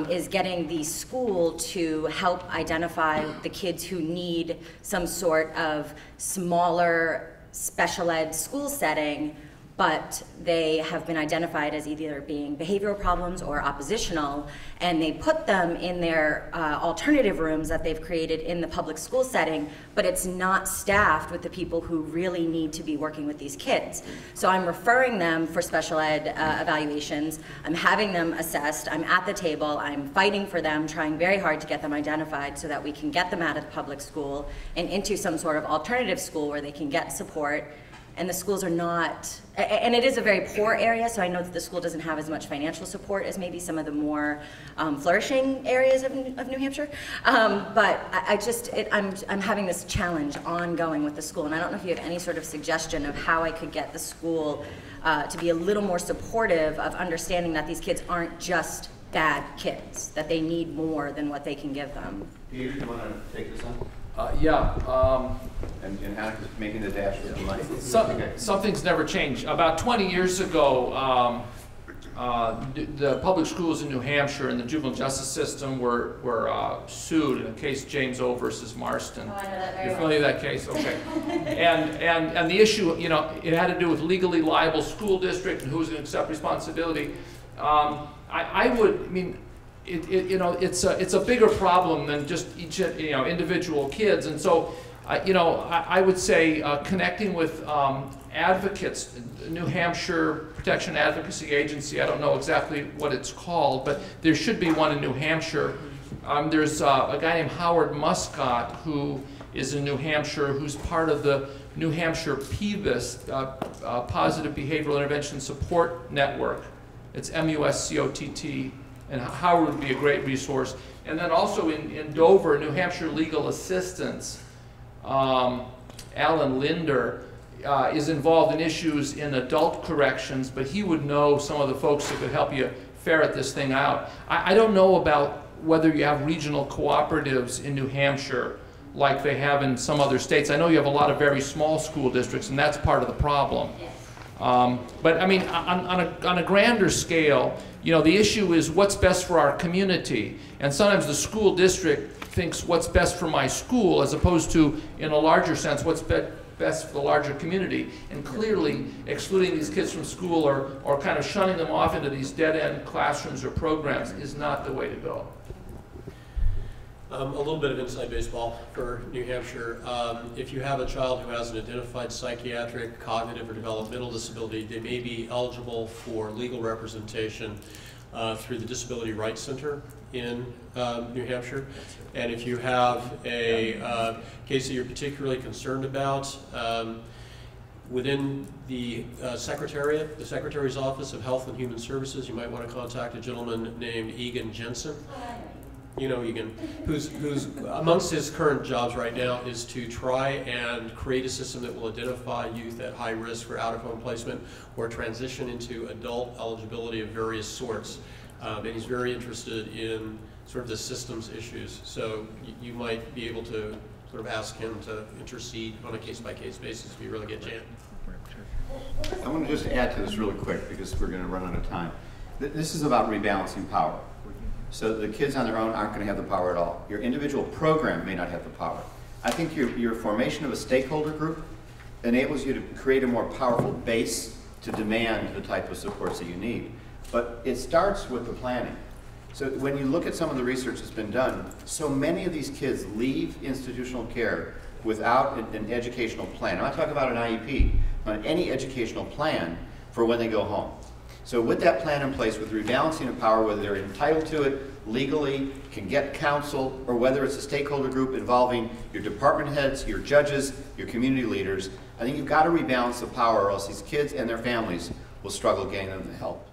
is getting the school to help identify the kids who need some sort of smaller special ed school setting, but they have been identified as either being behavioral problems or oppositional, and they put them in their alternative rooms that they've created in the public school setting, but it's not staffed with the people who really need to be working with these kids. So I'm referring them for special ed evaluations, I'm having them assessed, I'm at the table, I'm fighting for them, trying very hard to get them identified so that we can get them out of the public school and into some sort of alternative school where they can get support. And the schools are not, and it is a very poor area, so I know that the school doesn't have as much financial support as maybe some of the more flourishing areas of New Hampshire. But I'm having this challenge ongoing with the school, and I don't know if you have any sort of suggestion of how I could get the school to be a little more supportive of understanding that these kids aren't just bad kids, that they need more than what they can give them. Peter, do you want to take this on? And Hanna's making the dash with the money. Something's never changed. About 20 years ago, the public schools in New Hampshire and the juvenile justice system were sued in a case James O. versus Marston. Oh, I know that very You're familiar with that case? Okay. and the issue, you know, it had to do with legally liable school district and who's going to accept responsibility. It's a bigger problem than just each, you know, individual kids, and so I would say connecting with advocates, New Hampshire Protection Advocacy Agency. I don't know exactly what it's called, but there should be one in New Hampshire. There's a guy named Howard Muscott who is in New Hampshire, who's part of the New Hampshire PBIS, Positive Behavioral Intervention Support Network. It's MUSCOTT. And Howard would be a great resource. And then also in Dover, New Hampshire Legal Assistance, Alan Linder is involved in issues in adult corrections, but he would know some of the folks that could help you ferret this thing out. I don't know about whether you have regional cooperatives in New Hampshire like they have in some other states. I know you have a lot of very small school districts, and that's part of the problem. But I mean, on a grander scale, you know, the issue is what's best for our community. And sometimes the school district thinks what's best for my school, as opposed to, in a larger sense, what's best for the larger community. And clearly, excluding these kids from school or kind of shunning them off into these dead-end classrooms or programs is not the way to go. A little bit of inside baseball for New Hampshire. If you have a child who has an identified psychiatric, cognitive, or developmental disability, they may be eligible for legal representation through the Disability Rights Center in New Hampshire. And if you have a case that you're particularly concerned about, within the Secretariat, the Secretary's Office of Health and Human Services, you might want to contact a gentleman named Egan Jensen. You know Egan, who's amongst his current jobs right now is to try and create a system that will identify youth at high risk for out-of-home placement or transition into adult eligibility of various sorts. And he's very interested in sort of the systems issues. So you might be able to sort of ask him to intercede on a case-by-case basis if you really get jammed. I want to just add to this really quick because we're going to run out of time. This is about rebalancing power. So the kids on their own aren't going to have the power at all. Your individual program may not have the power. I think your formation of a stakeholder group enables you to create a more powerful base to demand the type of supports that you need. But it starts with the planning. So when you look at some of the research that's been done, so many of these kids leave institutional care without an educational plan. I'm not talking about an IEP, but any educational plan for when they go home. So with that plan in place, with rebalancing of power, whether they're entitled to it legally, can get counsel, or whether it's a stakeholder group involving your department heads, your judges, your community leaders, I think you've got to rebalance the power or else these kids and their families will struggle getting them the help.